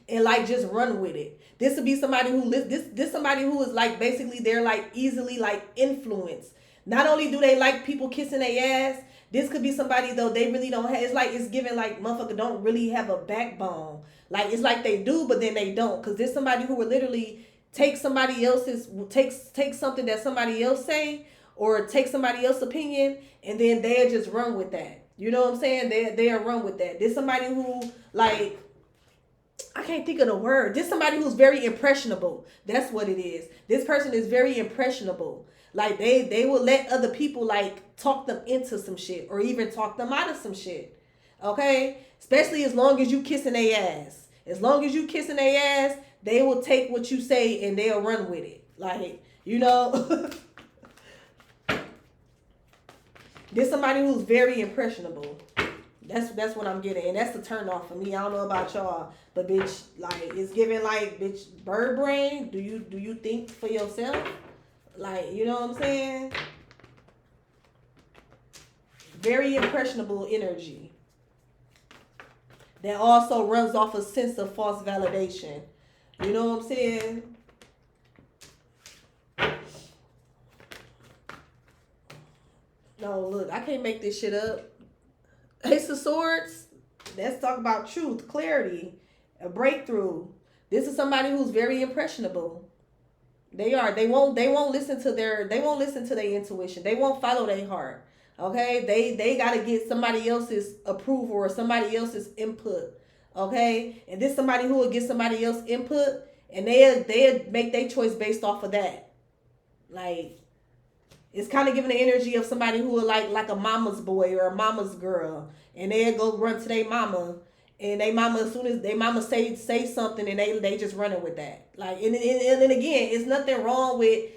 and like just run with it. This would be somebody who this somebody who is like basically they're like easily like influenced. Not only do they like people kissing their ass, this could be somebody though they really don't have. It's like it's given like motherfucker don't really have a backbone. Like it's like they do, but then they don't. Cause there's somebody who would literally take somebody else's take something that somebody else say or take somebody else's opinion and then they'll just run with that. You know what I'm saying? They'll run with that. There's somebody who like. I can't think of the word. This somebody who's very impressionable. That's what it is. This person is very impressionable. Like they will let other people like talk them into some shit or even talk them out of some shit. Okay? Especially as long as you kissing their ass. As long as you kissing their ass, they will take what you say and they'll run with it. Like, you know. This somebody who's very impressionable. That's what I'm getting. And that's the turn off for me. I don't know about y'all. But bitch, like it's giving like bitch bird brain. Do you think for yourself? Like, you know what I'm saying? Very impressionable energy. That also runs off a sense of false validation. You know what I'm saying? No, look, I can't make this shit up. Ace of Swords, let's talk about truth, clarity, a breakthrough. This is somebody who's very impressionable. They are. They won't listen to their intuition. They won't follow their heart. Okay? They gotta get somebody else's approval or somebody else's input. Okay? And this somebody who will get somebody else's input and they make their choice based off of that. Like it's kind of giving the energy of somebody who are like a mama's boy or a mama's girl. And they'll go run to their mama. And they mama, as soon as they mama say something and they just running with that. Like, and again, it's nothing wrong with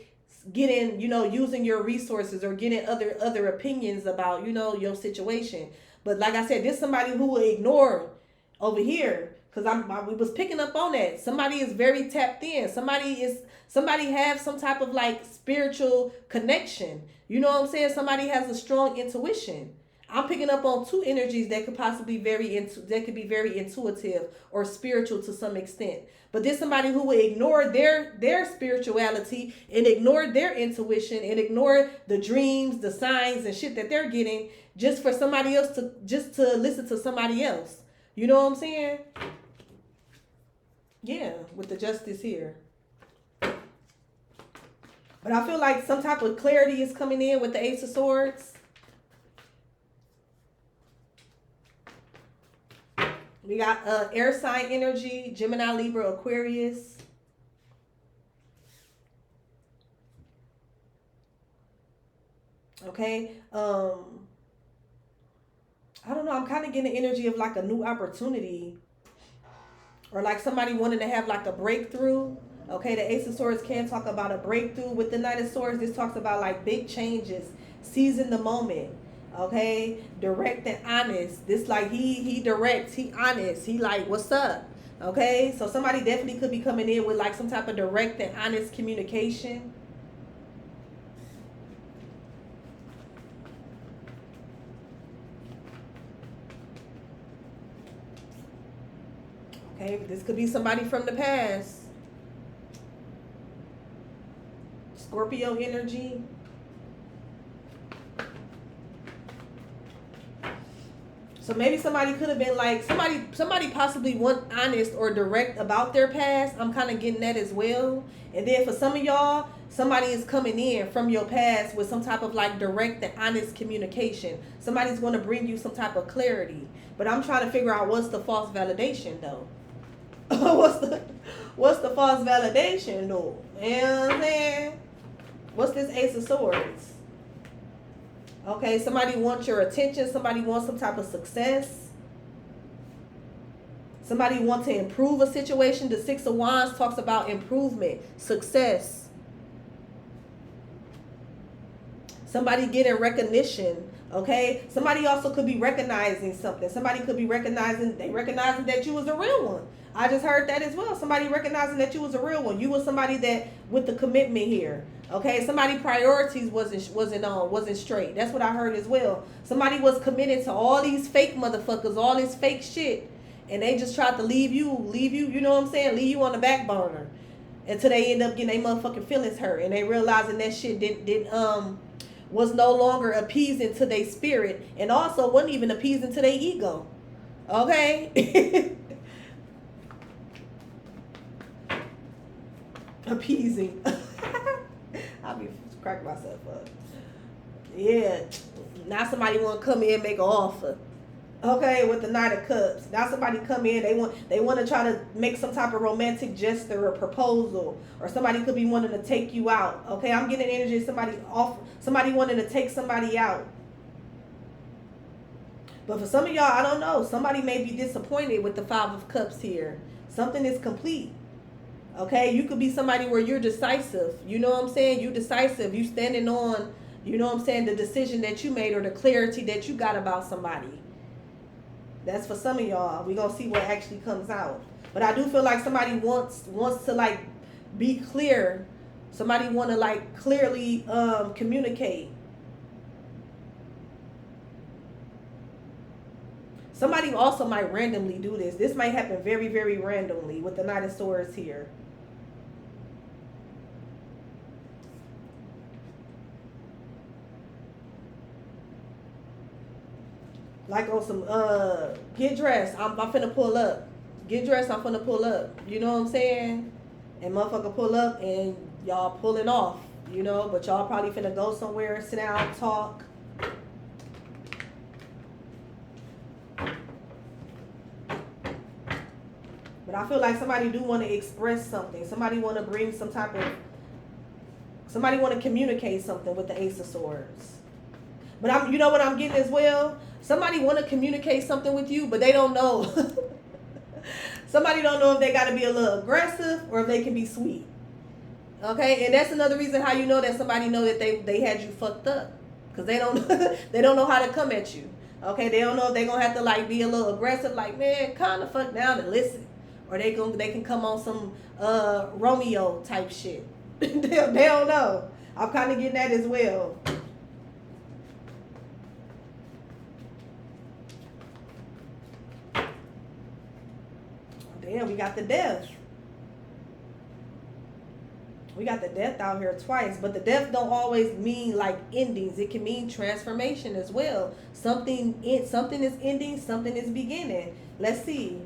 getting, using your resources or getting other opinions about, your situation. But like I said, this somebody who will ignore over here. Because we was picking up on that. Somebody is very tapped in. Somebody have some type of like spiritual connection. You know what I'm saying? Somebody has a strong intuition. I'm picking up on two energies that could possibly be very intuitive or spiritual to some extent. But there's somebody who will ignore their spirituality and ignore their intuition and ignore the dreams, the signs and shit that they're getting just for somebody else to listen to somebody else. You know what I'm saying? Yeah, with the justice here. But I feel like some type of clarity is coming in with the Ace of Swords. We got air sign energy, Gemini, Libra, Aquarius. Okay. I don't know. I'm kind of getting the energy of like a new opportunity. Or like somebody wanting to have like a breakthrough. Okay, the Ace of Swords can talk about a breakthrough. With the Knight of Swords, this talks about like big changes, seizing the moment. Okay, direct and honest. This like he directs, he honest, he like, what's up? Okay, so somebody definitely could be coming in with like some type of direct and honest communication. Okay, this could be somebody from the past. Scorpio energy. So maybe somebody could have been like, somebody possibly wasn't honest or direct about their past. I'm kind of getting that as well. And then for some of y'all, somebody is coming in from your past with some type of like direct and honest communication. Somebody's going to bring you some type of clarity. But I'm trying to figure out what's the false validation though. What's the false validation though? You know what I'm saying? What's this Ace of Swords? Okay, somebody wants your attention. Somebody wants some type of success. Somebody wants to improve a situation. The Six of Wands talks about improvement, success. Somebody getting recognition. Okay, somebody also could be recognizing something. Somebody could be recognizing that you was a real one. I just heard that as well. Somebody recognizing that you was a real one. You was somebody that with the commitment here. Okay, somebody priorities wasn't straight. That's what I heard as well. Somebody was committed to all these fake motherfuckers, all this fake shit, and they just tried to leave you, you know what I'm saying? Leave you on the back burner until they end up getting their motherfucking feelings hurt, and they realizing that shit was no longer appeasing to their spirit, and also wasn't even appeasing to their ego. Okay? Appeasing. I'll be cracking myself up. Yeah. Now somebody want to come in and make an offer. Okay, with the Knight of Cups. Now somebody come in, they want to try to make some type of romantic gesture or proposal, or somebody could be wanting to take you out. Okay, I'm getting energy of somebody wanting to take somebody out. But for some of y'all, I don't know. Somebody may be disappointed with the Five of Cups here. Something is complete. Okay, you could be somebody where you're decisive. You know what I'm saying? You decisive. You standing on, you know what I'm saying, the decision that you made or the clarity that you got about somebody. That's for some of y'all. We're going to see what actually comes out. But I do feel like somebody wants to like be clear. Somebody want to like clearly communicate. Somebody also might randomly do this. This might happen very, very randomly with the Knight of Swords here. Like on some, get dressed, I'm finna pull up. Get dressed, I'm finna pull up. You know what I'm saying? And motherfucker pull up and y'all pulling off, you know? But y'all probably finna go somewhere, sit down, talk. But I feel like somebody do want to express something. Somebody want to bring some type of, somebody want to communicate something with the Ace of Swords. But you know what I'm getting as well? Somebody want to communicate something with you, but they don't know. Somebody don't know if they got to be a little aggressive or if they can be sweet. Okay, and that's another reason how you know that somebody know that they had you fucked up, because they don't they don't know how to come at you. Okay, they don't know if they gonna have to like be a little aggressive, like, man, calm the fuck down and listen, or they can come on some Romeo type shit. they don't know. I'm kind of getting that as well. Damn, we got the Death. We got the Death out here twice, but the Death don't always mean like endings. It can mean transformation as well. Something is ending, something is beginning. Let's see.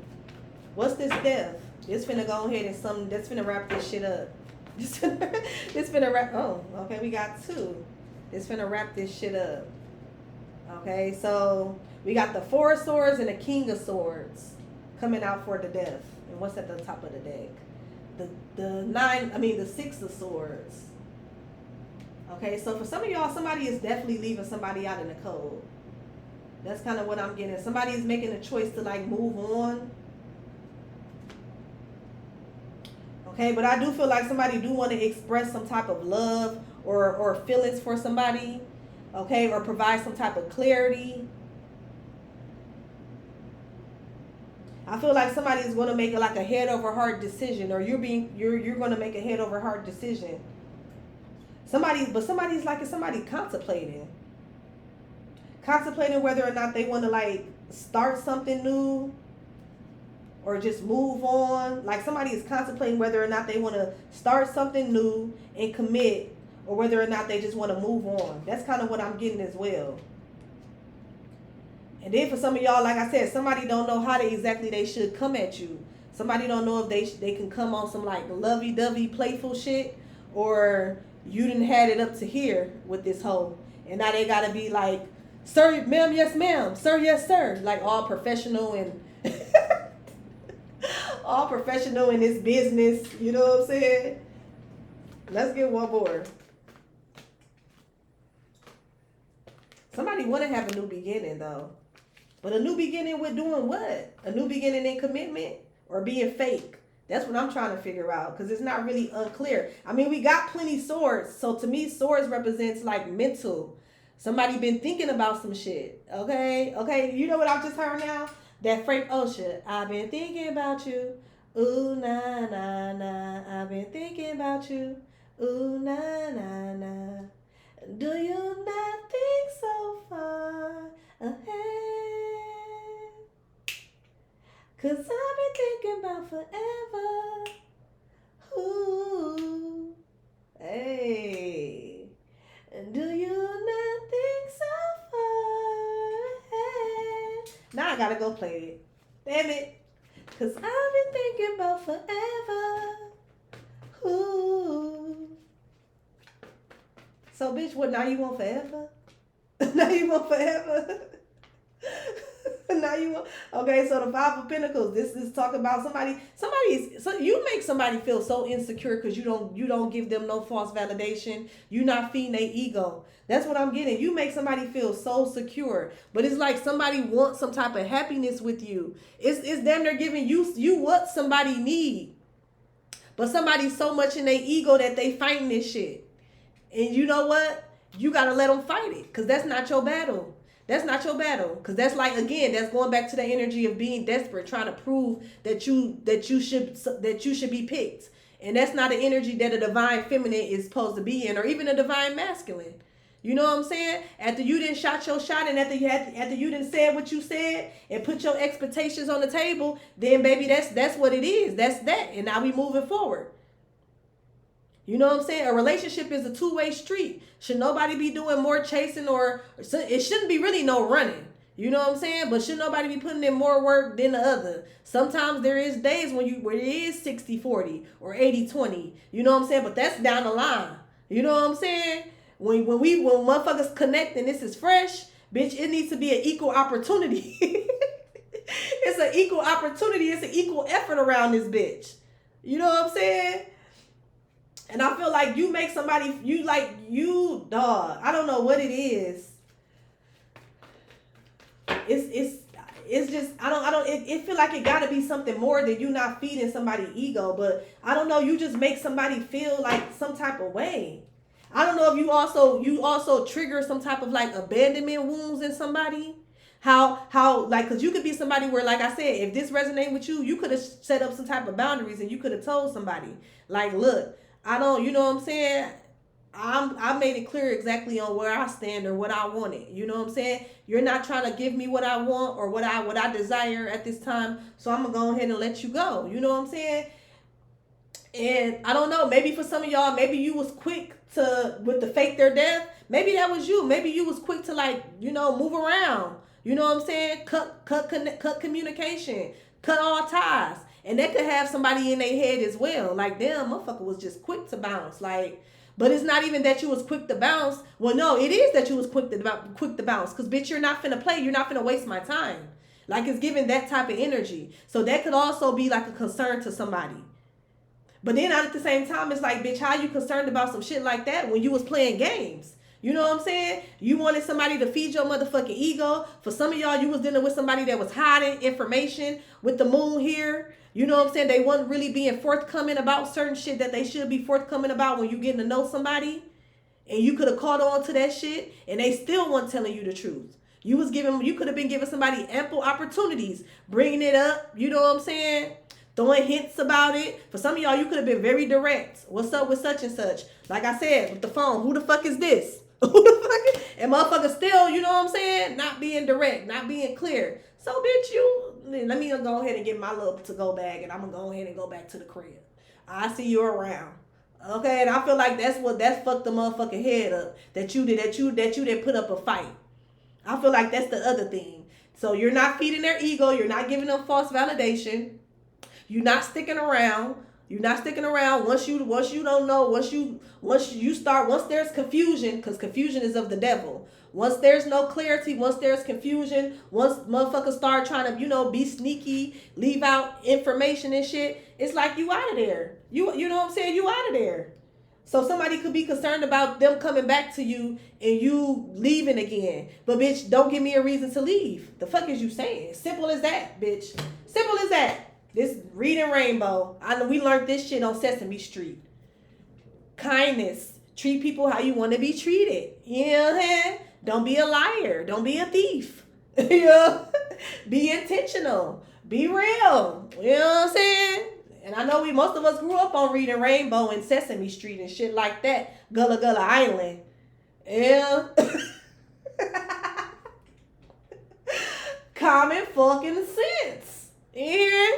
What's this Death? This finna go ahead and that's finna wrap this shit up. This finna wrap. Oh, okay, we got two. This finna wrap this shit up. Okay, so we got the Four of Swords and the King of Swords coming out for the Death. And what's at the top of the deck? The Six of Swords. Okay, so for some of y'all, somebody is definitely leaving somebody out in the cold. That's kind of what I'm getting. Somebody is making a choice to like move on. Okay, but I do feel like somebody do want to express some type of love or feelings for somebody. Okay, or provide some type of clarity. I feel like somebody is going to make a head over heart decision, or you're going to make a head over heart decision. Somebody's contemplating whether or not they want to like start something new or just move on. Like somebody is contemplating whether or not they want to start something new and commit, or whether or not they just want to move on. That's kind of what I'm getting as well. And then for some of y'all, like I said, somebody don't know how they should come at you. Somebody don't know if they can come on some like lovey-dovey playful shit, or you didn't had it up to here with this hoe, and now they gotta be like, sir, ma'am, yes, ma'am, sir, yes, sir, like all professional and All professional in this business. You know what I'm saying? Let's get one more. Somebody want to have a new beginning though. But a new beginning with doing what? A new beginning in commitment or being fake? That's what I'm trying to figure out because it's not really unclear. I mean, we got plenty swords. So to me, swords represents like mental. Somebody been thinking about some shit. Okay? Okay, you know what I've just heard now? That Frank Ocean. I've been thinking about you. Ooh, na, na, na. I've been thinking about you. Ooh, na, na, na. Do you not think so far ahead? 'Cause I've been thinking about forever. Ooh, hey. Do you not think so far ahead? Now I gotta go play it. Damn it. 'Cause I've been thinking about forever. Ooh. So, bitch, what, now you want forever? Now you want forever? Now you want... Okay, so the Five of Pentacles. This is talking about so you make somebody feel so insecure because you don't give them no false validation. You're not feeding their ego. That's what I'm getting. You make somebody feel so secure. But it's like somebody wants some type of happiness with you. It's them, they're giving you what somebody need. But somebody's so much in their ego that they fighting this shit. And you know what? You got to let them fight it because that's not your battle. That's not your battle. Because that's like, again, that's going back to the energy of being desperate, trying to prove that you should be picked. And that's not an energy that a divine feminine is supposed to be in, or even a divine masculine. You know what I'm saying? After you didn't shot your shot and after you didn't say what you said and put your expectations on the table, then baby, that's what it is. That's that. And now we moving forward. You know what I'm saying? A relationship is a two-way street. Should nobody be doing more chasing or it shouldn't be really no running. You know what I'm saying? But should nobody be putting in more work than the other? Sometimes there is days where it is 60-40 or 80-20. You know what I'm saying? But that's down the line. You know what I'm saying? When motherfuckers connect and this is fresh, bitch, it needs to be an equal opportunity. It's an equal opportunity. It's an equal effort around this bitch. You know what I'm saying? And I feel like you make somebody, dog. I don't know what it is. It's just, it feel like it gotta be something more than you not feeding somebody's ego. But I don't know, you just make somebody feel like some type of way. I don't know if you also trigger some type of like abandonment wounds in somebody. How like, cause you could be somebody where, like I said, if this resonates with you, you could have set up some type of boundaries and you could have told somebody like, look, I don't, you know what I'm saying? I made it clear exactly on where I stand or what I wanted. You know what I'm saying? You're not trying to give me what I want or what I desire at this time. So I'm gonna go ahead and let you go. You know what I'm saying? And I don't know, maybe for some of y'all, maybe you was quick with the fake their death. Maybe that was you. Maybe you was quick to move around. You know what I'm saying? Cut communication. Cut all ties. And that could have somebody in their head as well. Like, damn, motherfucker was just quick to bounce. Like, but it's not even that you was quick to bounce. Well, no, it is that you was quick to bounce. Because, bitch, you're not finna play. You're not finna waste my time. Like, it's giving that type of energy. So that could also be like a concern to somebody. But then at the same time, it's like, bitch, how you concerned about some shit like that when you was playing games? You know what I'm saying? You wanted somebody to feed your motherfucking ego. For some of y'all, you was dealing with somebody that was hiding information with the moon here. You know what I'm saying? They wasn't really being forthcoming about certain shit that they should be forthcoming about when you getting to know somebody. And you could have caught on to that shit and they still weren't telling you the truth. You could have been giving somebody ample opportunities, bringing it up. You know what I'm saying? Throwing hints about it. For some of y'all, you could have been very direct. What's up with such and such? Like I said, with the phone, who the fuck is this? Who the fuck is... And motherfuckers still, you know what I'm saying? Not being direct, not being clear. So, bitch, let me go ahead and get my little to-go bag and I'm going to go ahead and go back to the crib. I see you around. Okay, and I feel like that's fucked the motherfucking head up. That you did put up a fight. I feel like that's the other thing. So you're not feeding their ego. You're not giving them false validation. You're not sticking around. You're not sticking around once you don't know, once there's confusion, because confusion is of the devil. Once there's no clarity, once there's confusion, once motherfuckers start trying to, be sneaky, leave out information and shit, it's like you out of there. You know what I'm saying? You out of there. So somebody could be concerned about them coming back to you and you leaving again. But bitch, don't give me a reason to leave. The fuck is you saying? Simple as that, bitch. Simple as that. This reading rainbow. I know we learned this shit on Sesame Street. Kindness. Treat people how you want to be treated. You know what I'm saying? Don't be a liar. Don't be a thief. You know? Be intentional. Be real. You know what I'm saying? And I know most of us grew up on reading Rainbow and Sesame Street and shit like that. Gullah Gullah Island. Yeah. Common fucking sense. Yeah.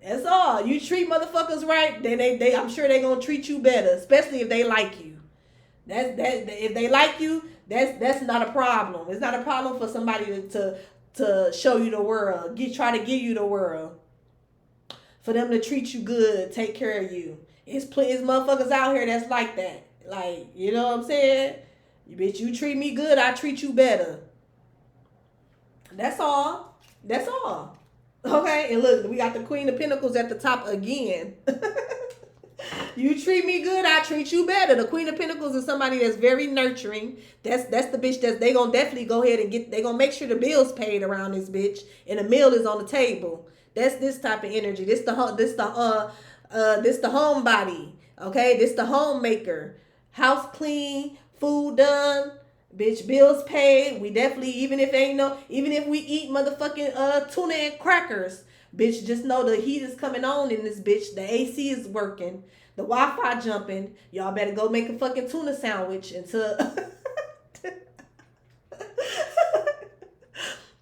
That's all. You treat motherfuckers right, then they I'm sure they gonna treat you better, especially if they like you. If they like you, that's not a problem. It's not a problem for somebody to show you the world, try to give you the world. For them to treat you good, take care of you. It's motherfuckers out here that's like that. Like, you know what I'm saying? Bitch, you treat me good, I treat you better. That's all. That's all. Okay, and look, we got the Queen of Pentacles at the top again. You treat me good, I treat you better. The Queen of Pentacles is somebody that's very nurturing. That's the bitch that they gonna definitely go ahead and they gonna make sure the bills paid around this bitch and the meal is on the table. That's this type of energy. This the homebody. Okay, this the homemaker. House clean, food done, bitch, bills paid. We definitely, even if we eat motherfucking tuna and crackers, bitch, just know the heat is coming on in this bitch. The AC is working. The Wi-Fi jumping. Y'all better go make a fucking tuna sandwich until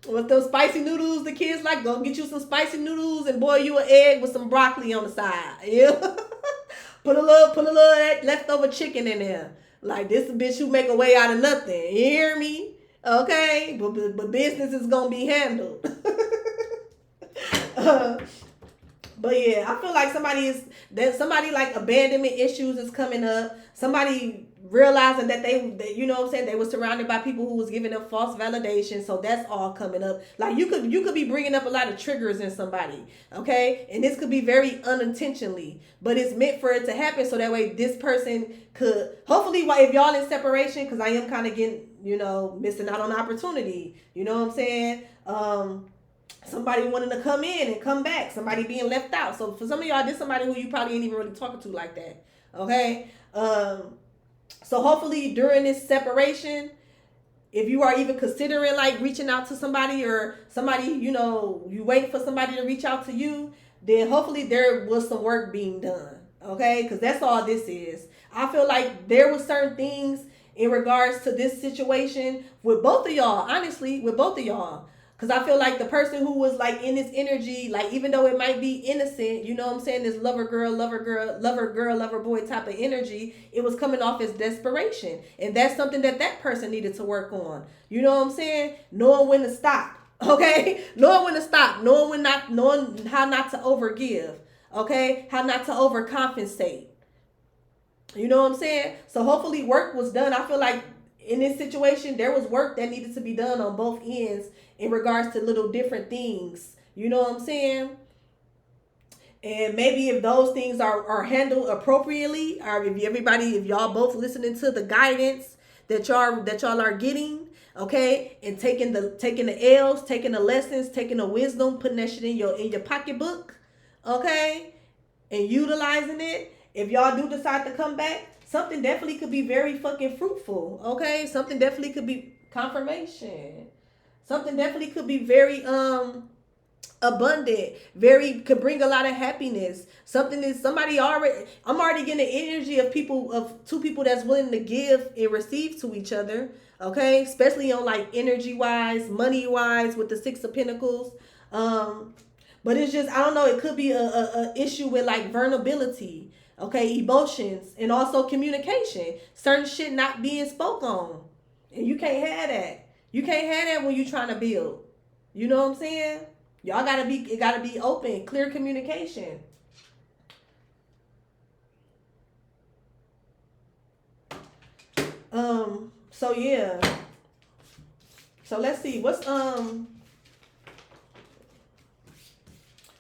with those spicy noodles the kids like, go get you some spicy noodles and boil you an egg with some broccoli on the side. Yeah. Put a little leftover chicken in there. Like, this a bitch who make a way out of nothing. You hear me? Okay? But business is gonna be handled. But yeah, I feel like somebody like abandonment issues is coming up. Somebody realizing that they you know what I'm saying, they were surrounded by people who was giving them false validation. So that's all coming up. Like, you could be bringing up a lot of triggers in somebody, okay? And this could be very unintentionally, but it's meant for it to happen so that way this person could, hopefully, if y'all in separation, because I am kind of getting, missing out on opportunity. You know what I'm saying? Somebody wanting to come in and come back. Somebody being left out. So for some of y'all, this is somebody who you probably ain't even really talking to like that. Okay? So hopefully during this separation, if you are even considering like reaching out to somebody or somebody, you wait for somebody to reach out to you, then hopefully there was some work being done. Okay? Because that's all this is. I feel like there was certain things in regards to this situation with both of y'all. Honestly, with both of y'all. Because I feel like the person who was like in this energy, like even though it might be innocent, you know what I'm saying, this lover girl, lover boy type of energy, it was coming off as desperation. And that's something that person needed to work on. You know what I'm saying? Knowing when to stop. Okay? Knowing when to stop. Knowing how not to overgive. Okay? How not to overcompensate. You know what I'm saying? So hopefully work was done. I feel like in this situation, there was work that needed to be done on both ends in regards to little different things. You know what I'm saying? And maybe if those things are handled appropriately, or if y'all both listening to the guidance that y'all are getting, okay, and taking the L's, taking the lessons, taking the wisdom, putting that shit in your pocketbook, okay, and utilizing it. If y'all do decide to come back, something definitely could be very fucking fruitful, okay? Something definitely could be confirmation. Something definitely could be very abundant, could bring a lot of happiness. I'm already getting the energy of two people that's willing to give and receive to each other, okay? Especially on like energy wise, money wise with the Six of Pentacles. But it's just, I don't know, it could be a issue with like vulnerability. Okay, emotions, and also communication. Certain shit not being spoke on. And you can't have that. You can't have that when you're trying to build. You know what I'm saying? It gotta be open, clear communication. So yeah. So let's see. What's So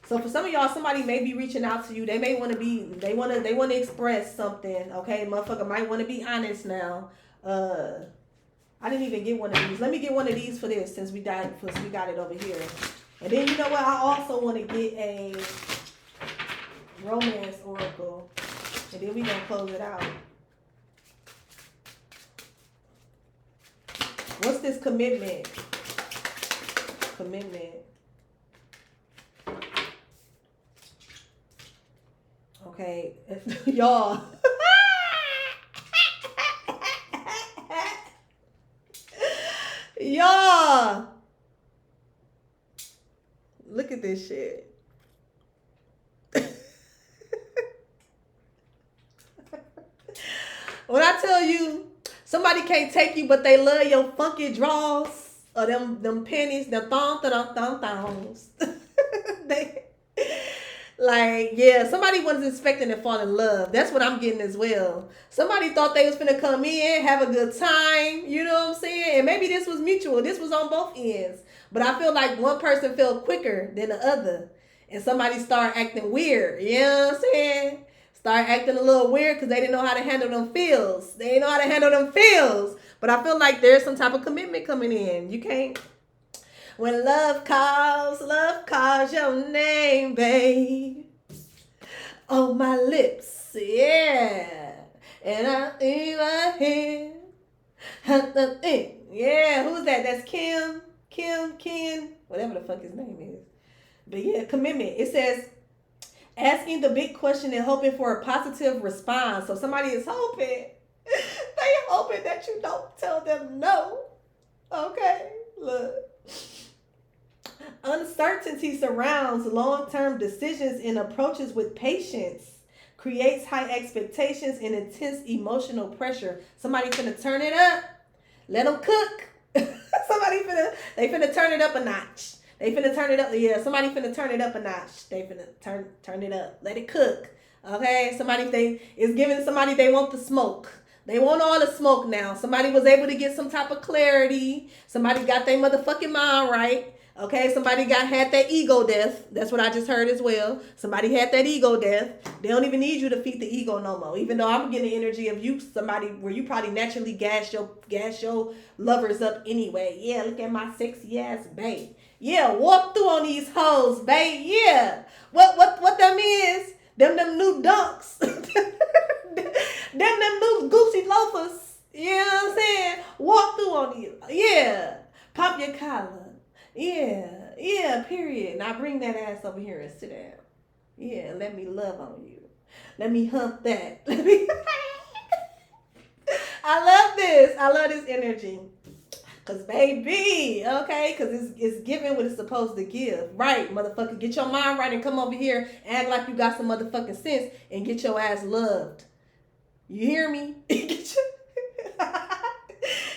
for some of y'all, somebody may be reaching out to you. They may want to they want to express something. Okay, motherfucker might want to be honest now. I didn't even get one of these. Let me get one of these for this since we got it over here. And then you know what? I also want to get a romance oracle, and then we gonna close it out. What's this commitment? Commitment. Okay, y'all. Y'all. Look at this shit. When I tell you somebody can't take you, but they love your funky draws or them pennies, them thongs. They like, yeah, somebody wasn't expecting to fall in love. That's what I'm getting as well. Somebody thought they was finna come in, have a good time, you know what I'm saying? And maybe this was mutual. This was on both ends. But I feel like one person felt quicker than the other. And somebody started acting weird, you know what I'm saying? Start acting a little weird because they didn't know how to handle them feels. They didn't know how to handle them feels. But I feel like there's some type of commitment coming in. You can't. When love calls your name, babe. On my lips, yeah. And I in my hand. Yeah, who's that? That's Ken, whatever the fuck his name is. But yeah, commitment. It says, asking the big question and hoping for a positive response. So somebody is hoping, they hoping that you don't tell them no. Okay, look. Uncertainty surrounds long-term decisions and approaches with patience. Creates high expectations and intense emotional pressure. Somebody finna turn it up. Let them cook. They finna turn it up a notch. They finna turn it up. Yeah, somebody finna turn it up a notch. They finna turn it up. Let it cook. Okay? It's giving somebody they want the smoke. They want all the smoke now. Somebody was able to get some type of clarity. Somebody got their motherfucking mind right. Okay, somebody had that ego death. That's what I just heard as well. Somebody had that ego death. They don't even need you to feed the ego no more. Even though I'm getting the energy of you, somebody where you probably naturally gas your lovers up anyway. Yeah, look at my sexy ass babe. Yeah, walk through on these hoes, babe. Yeah. What them is? Them new dunks. them new Gucci loafers. You know what I'm saying? Walk through on you. Yeah. Pop your collar. Yeah, period. Now bring that ass over here and sit down. Yeah, let me love on you. Let me hump that. I love this energy. Cause baby, okay, cause it's giving what it's supposed to give. Right, motherfucker, get your mind right and come over here, act like you got some motherfucking sense and get your ass loved. You hear me?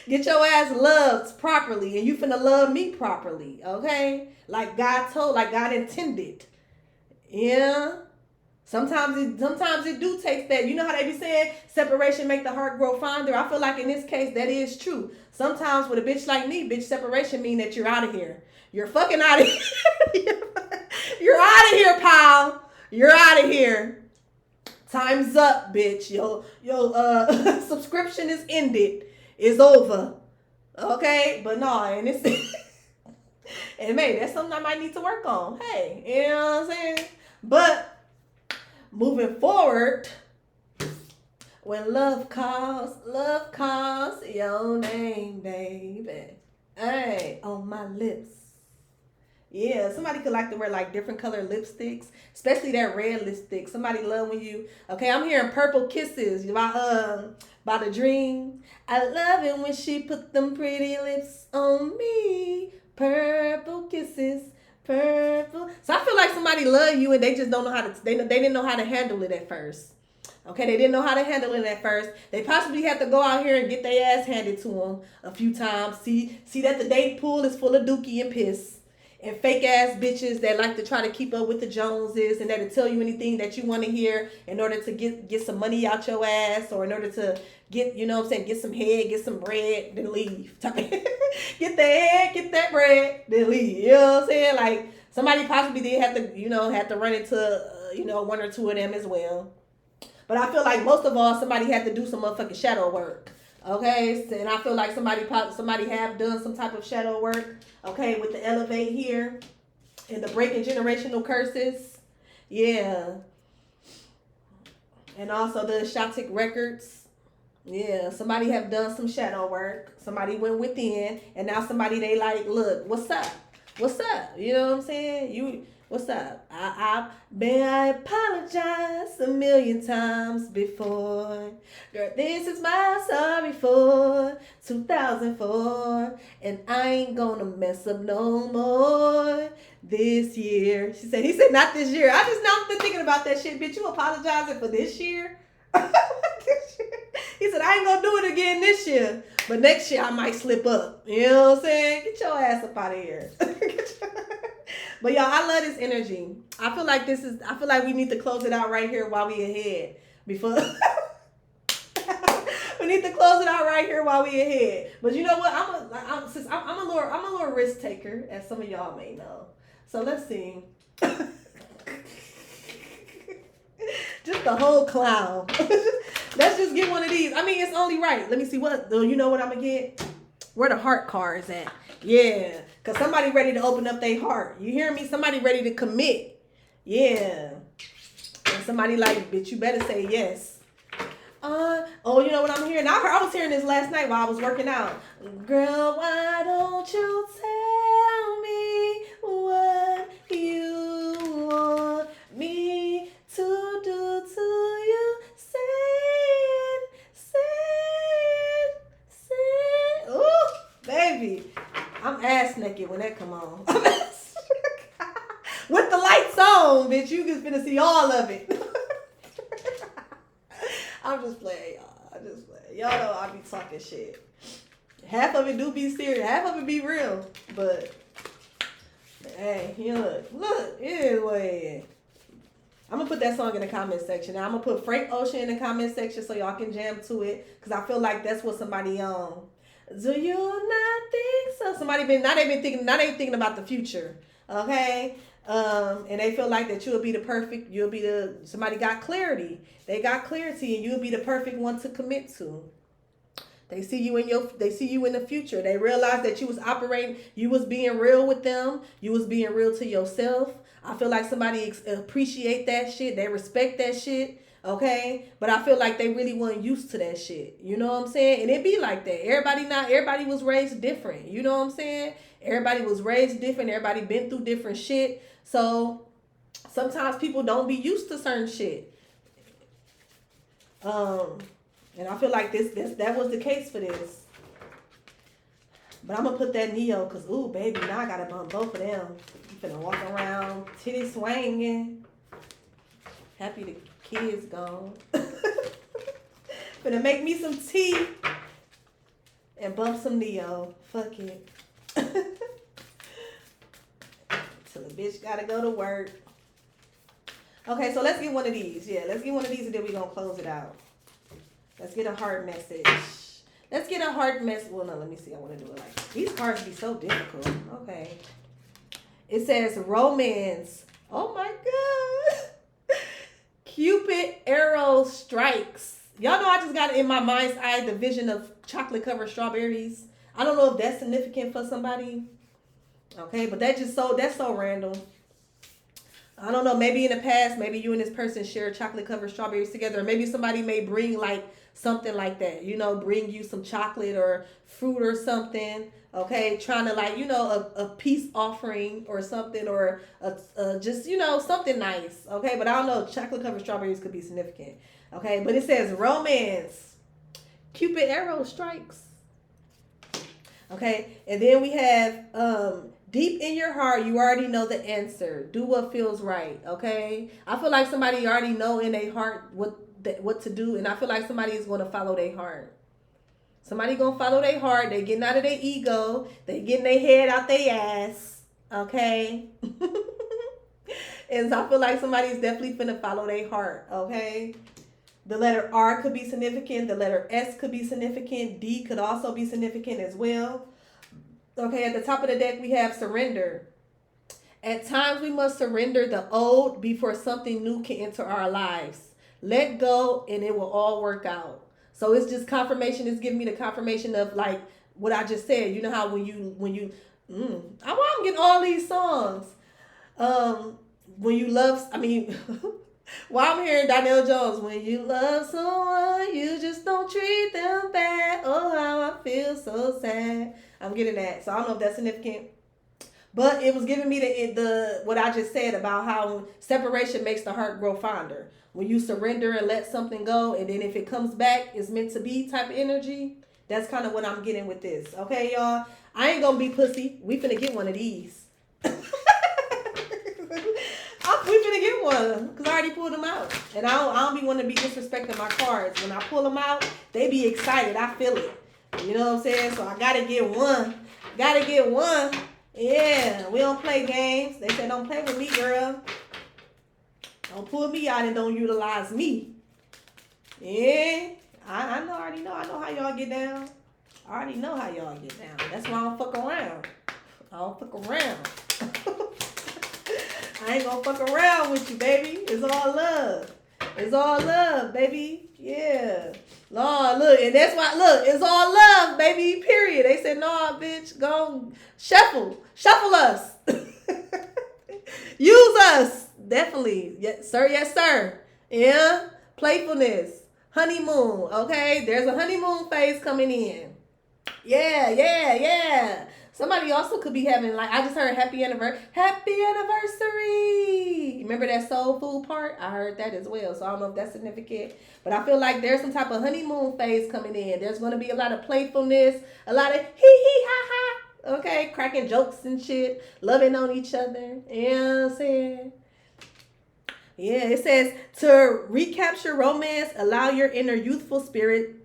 Get your ass loved properly, and you finna love me properly, okay? Like God intended. Yeah. Sometimes it do take that. You know how they be saying separation make the heart grow fonder? I feel like in this case that is true. Sometimes with a bitch like me, bitch, separation mean that you're out of here. You're fucking out of here. You're out of here, pal. You're out of here. Time's up, bitch. Your subscription is ended. It's over. Okay? But no, and it's and maybe that's something I might need to work on. Hey, you know what I'm saying? But moving forward, when love calls your name, baby. Hey, on my lips. Yeah, somebody could like to wear like different color lipsticks, especially that red lipstick. Somebody love when you, okay, I'm hearing purple kisses by the Dream. I love it when she put them pretty lips on me. Purple kisses, purple. So I feel like somebody love you and they just don't know how to, they didn't know how to handle it at first. Okay, they didn't know how to handle it at first. They possibly had to go out here and get their ass handed to them a few times. See that the date pool is full of dookie and piss. and fake ass bitches that like to try to keep up with the Joneses and that'll tell you anything that you want to hear in order to get some money out your ass, or in order to get, you know what I'm saying, get some head, get some bread, then leave. Get the head, get that bread, then leave. You know what I'm saying? Like, somebody possibly did have to, you know, have to run into, you know, one or two of them as well. But I feel like most of all, somebody had to do some motherfucking shadow work. Okay, and I feel like somebody have done some type of shadow work. Okay, with the elevate here and the breaking generational curses. Yeah. And also the Shatic records. Yeah, somebody have done some shadow work. Somebody went within, and now somebody they like, look, what's up? What's up? You know what I'm saying? What's up? I apologize a million times before. Girl, this is my sorry for 2004. And I ain't gonna mess up no more this year. He said, not this year. I just now been thinking about that shit. Bitch, you apologizing for this year? He said, I ain't gonna do it again this year. But next year I might slip up. You know what I'm saying? Get your ass up out of here. But y'all, I love this energy. I feel like we need to close it out right here while we ahead. Before we need to close it out right here while we ahead. But you know what? I'm a little risk taker, as some of y'all may know. So let's see. Just the whole clown. Let's just get one of these. I mean, it's only right. Let me see what. You know what I'm gonna get? Where the heart cards at? Yeah, cause somebody ready to open up their heart. You hear me? Somebody ready to commit. Yeah. And somebody like, bitch, you better say yes. Oh, you know what I'm hearing? I was hearing this last night while I was working out. Girl, why don't you tell me what you want me to do to you? Say it. Ooh, baby. I'm ass naked when that come on. With the lights on, bitch. You just finna see all of it. I'm just playing, y'all. Y'all know I be talking shit. Half of it do be serious. Half of it be real. But hey, you look, it is what it is. I'm going to put that song in the comment section. Now, I'm going to put Frank Ocean in the comment section so y'all can jam to it. Because I feel like that's what somebody do you not think so? Somebody they thinking about the future. Okay? And they feel like that somebody got clarity. They got clarity and you'll be the perfect one to commit to. They see you in the future. They realize that you was being real with them. You was being real to yourself. I feel like somebody appreciate that shit. They respect that shit. Okay, but I feel like they really weren't used to that shit. You know what I'm saying? And it be like that. Everybody was raised different. You know what I'm saying? Everybody was raised different. Everybody been through different shit. So sometimes people don't be used to certain shit. And I feel like that was the case for this. But I'm gonna put that Neo, cause ooh baby, now I gotta bump both of them. I'm finna walk around, titty swinging. Happy the kids gone. Finna make me some tea and bump some Neo. Fuck it. Till the bitch gotta go to work. Okay, so let's get one of these. Yeah, let's get one of these and then we're gonna close it out. Let's get a heart message. Let's get a heart message. Well, no, let me see. I want to do it like these cards be so difficult. Okay. It says romance. Oh my God. Cupid arrow strikes. Y'all know I just got in my mind's eye the vision of chocolate covered strawberries. I don't know if that's significant for somebody. Okay, but that's so random. I don't know. Maybe in the past, maybe you and this person shared chocolate covered strawberries together. Or maybe somebody may bring like something like that. You know, bring you some chocolate or fruit or something. Okay, trying to like, you know, a peace offering or something, or just, you know, something nice. Okay, but I don't know. Chocolate covered strawberries could be significant. Okay, but it says romance. Cupid arrow strikes. Okay, and then we have deep in your heart, you already know the answer. Do what feels right. Okay, I feel like somebody already know in their heart what to do, and I feel like somebody is going to follow their heart. Somebody gonna follow their heart. They getting out of their ego. They getting their head out their ass. Okay. And so I feel like somebody's definitely finna follow their heart. Okay. The letter R could be significant. The letter S could be significant. D could also be significant as well. Okay, at the top of the deck, we have surrender. At times, we must surrender the old before something new can enter our lives. Let go, and it will all work out. So it's just confirmation. It's giving me the confirmation of like what I just said. You know how I'm getting all these songs. When you love, I mean, while I'm hearing Donnell Jones, when you love someone, you just don't treat them bad. Oh, how I feel so sad. I'm getting that. So I don't know if that's significant. But it was giving me the what I just said about how separation makes the heart grow fonder. When you surrender and let something go, and then if it comes back, it's meant to be type of energy. That's kind of what I'm getting with this. Okay, y'all? I ain't gonna be pussy. We finna get one of these. We finna get one because I already pulled them out. And I don't be wanting to be disrespecting my cards. When I pull them out, they be excited. I feel it. You know what I'm saying? So I gotta get one. Gotta get one. Yeah, we don't play games. They say don't play with me, girl. Don't pull me out and don't utilize me. Yeah, I know. I already know. I know how y'all get down. I already know how y'all get down. That's why I don't fuck around. I don't fuck around. I ain't gonna fuck around with you, baby. It's all love. It's all love, baby. Yeah. Lord, look, and that's why, look, it's all love, baby, period. They said, no, bitch, go shuffle us. Use us. Definitely. Yes, sir, yes, sir. Yeah. Playfulness. Honeymoon, okay? There's a honeymoon phase coming in. Yeah. Somebody also could be having, like, I just heard happy anniversary. Remember that soul food part? I heard that as well. So I don't know if that's significant. But I feel like there's some type of honeymoon phase coming in. There's going to be a lot of playfulness, a lot of ha ha. Okay, cracking jokes and shit, loving on each other. You know what I'm saying? Yeah, it says to recapture romance, allow your inner youthful spirit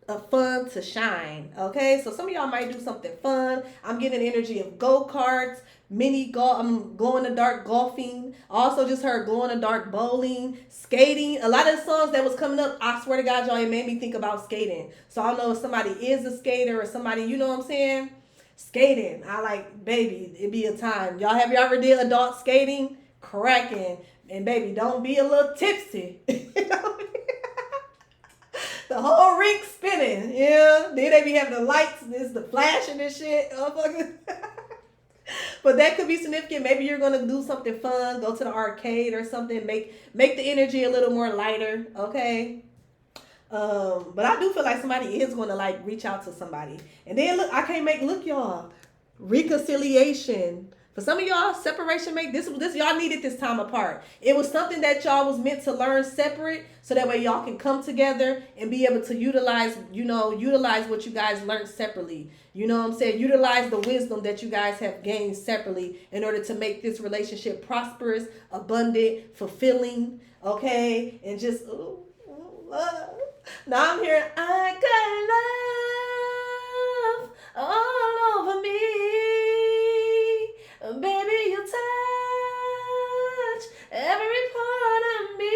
of fun to shine. Okay, so some of y'all might do something fun. I'm getting energy of go-karts, mini golf. I'm glow in the dark golfing. Also just heard glow in the dark bowling, skating. A lot of the songs that was coming up, I swear to God, y'all, it made me think about skating. So I don't know if somebody is a skater or somebody, you know what I'm saying? Skating. I like, baby, it be a time. Y'all ever did adult skating? Cracking. And baby, don't be a little tipsy. The whole rink spinning. Yeah. Then they be having the lights, this the flashing and shit. But that could be significant. Maybe you're gonna do something fun, go to the arcade or something, make the energy a little more lighter. Okay. But I do feel like somebody is gonna like reach out to somebody. And then look y'all. Reconciliation. For some of y'all, separation this y'all needed this time apart. It was something that y'all was meant to learn separate, so that way y'all can come together and be able to utilize what you guys learned separately. You know what I'm saying? Utilize the wisdom that you guys have gained separately in order to make this relationship prosperous, abundant, fulfilling, okay? And just love. Now I'm hearing I got love all over me. Baby, you touch every part of me.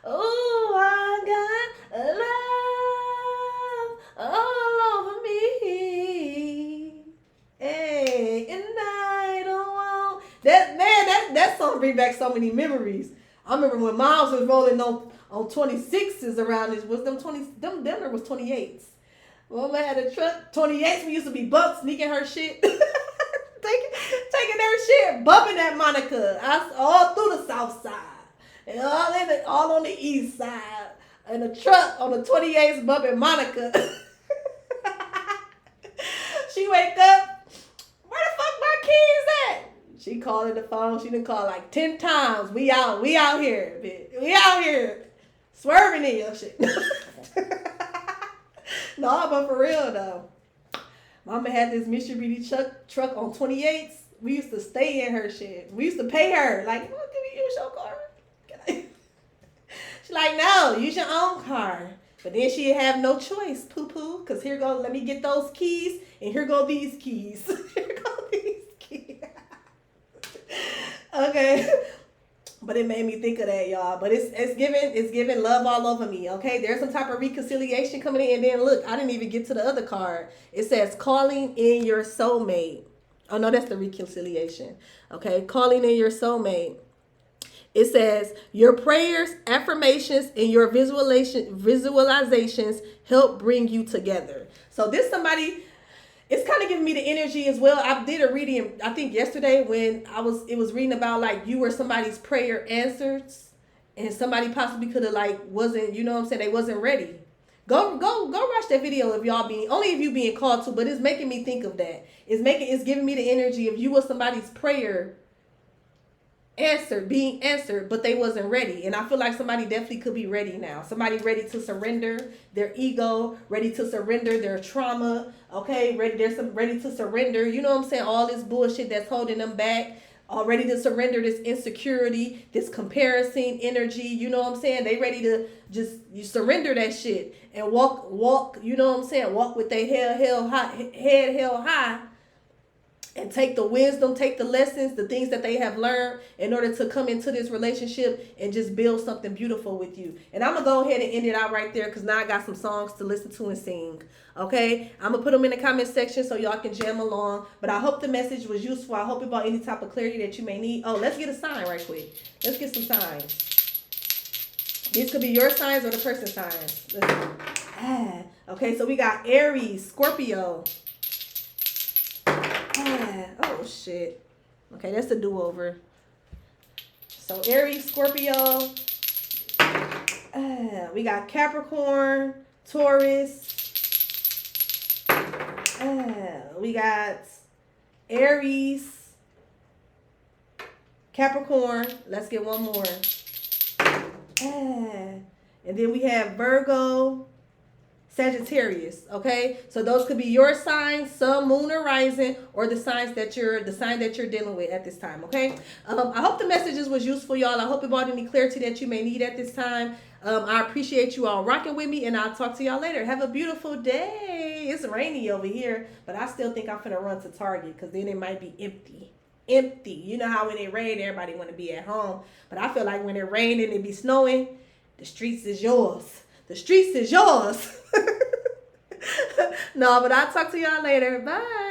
Oh, I got love all over me. Hey, and I don't want that song bring back so many memories. I remember when Miles was rolling on 26s around this was them Denver was 28s. Mama had a truck 28s. We used to be bumped, sneaking her shit. Taking their shit, bumping at Monica all through the south side, and all on the east side, and the truck on the 28th bumping Monica. She wake up, where the fuck my keys at? She called the phone. She done called like 10 times. We out here, bitch. We out here, swerving in your shit. No, but for real though. Mama had this Mitsubishi truck on 28s. We used to stay in her shit. We used to pay her. Like, well, can we use your car? She's like, no, use your own car. But then she'd have no choice, poo-poo. Because let me get those keys. And here go these keys. Here go these Okay. But it made me think of that, y'all. But it's giving love all over me. Okay, there's some type of reconciliation coming in, and then look, I didn't even get to the other card. It says calling in your soulmate. Oh no, that's the reconciliation. Okay, calling in your soulmate. It says your prayers, affirmations, and your visualizations help bring you together. So this somebody, it's kind of giving me the energy as well. I did a reading, I think yesterday, when it was reading about like you were somebody's prayer answers, and somebody possibly could have like wasn't, you know what I'm saying, they wasn't ready. Go watch that video if y'all being, only if you being called to, but it's making me think of that. It's giving me the energy of you was somebody's prayer being answered, but they wasn't ready. And I feel like somebody definitely could be ready now. Somebody ready to surrender their ego, ready to surrender their trauma. Okay, ready to surrender, you know what I'm saying, all this bullshit that's holding them back. Ready to surrender this insecurity, this comparison energy, you know what I'm saying? They ready to you surrender that shit and walk, you know what I'm saying? Walk with their head held high, and take the wisdom, take the lessons, the things that they have learned in order to come into this relationship and just build something beautiful with you. And I'm going to go ahead and end it out right there because now I got some songs to listen to and sing. Okay? I'm going to put them in the comment section so y'all can jam along. But I hope the message was useful. I hope it brought any type of clarity that you may need. Oh, let's get a sign right quick. Let's get some signs. These could be your signs or the person's signs. Okay, so we got Aries, Scorpio. Oh shit. Okay, that's a do-over. So Aries, Scorpio. We got Capricorn, Taurus. We got Aries, Capricorn. Let's get one more. And then we have Virgo, Sagittarius. Okay, so those could be your signs, sun, moon, or rising, or the sign that you're dealing with at this time. Okay, I hope the messages was useful, y'all. I hope it brought any clarity that you may need at this time. I appreciate you all rocking with me, and I'll talk to y'all later. Have a beautiful day. It's rainy over here, but I still think I'm finna run to Target because then it might be empty. You know how when it rains, everybody want to be at home, but I feel like when it rains and it be snowing, the streets is yours. The streets is yours. No, but I'll talk to y'all later. Bye.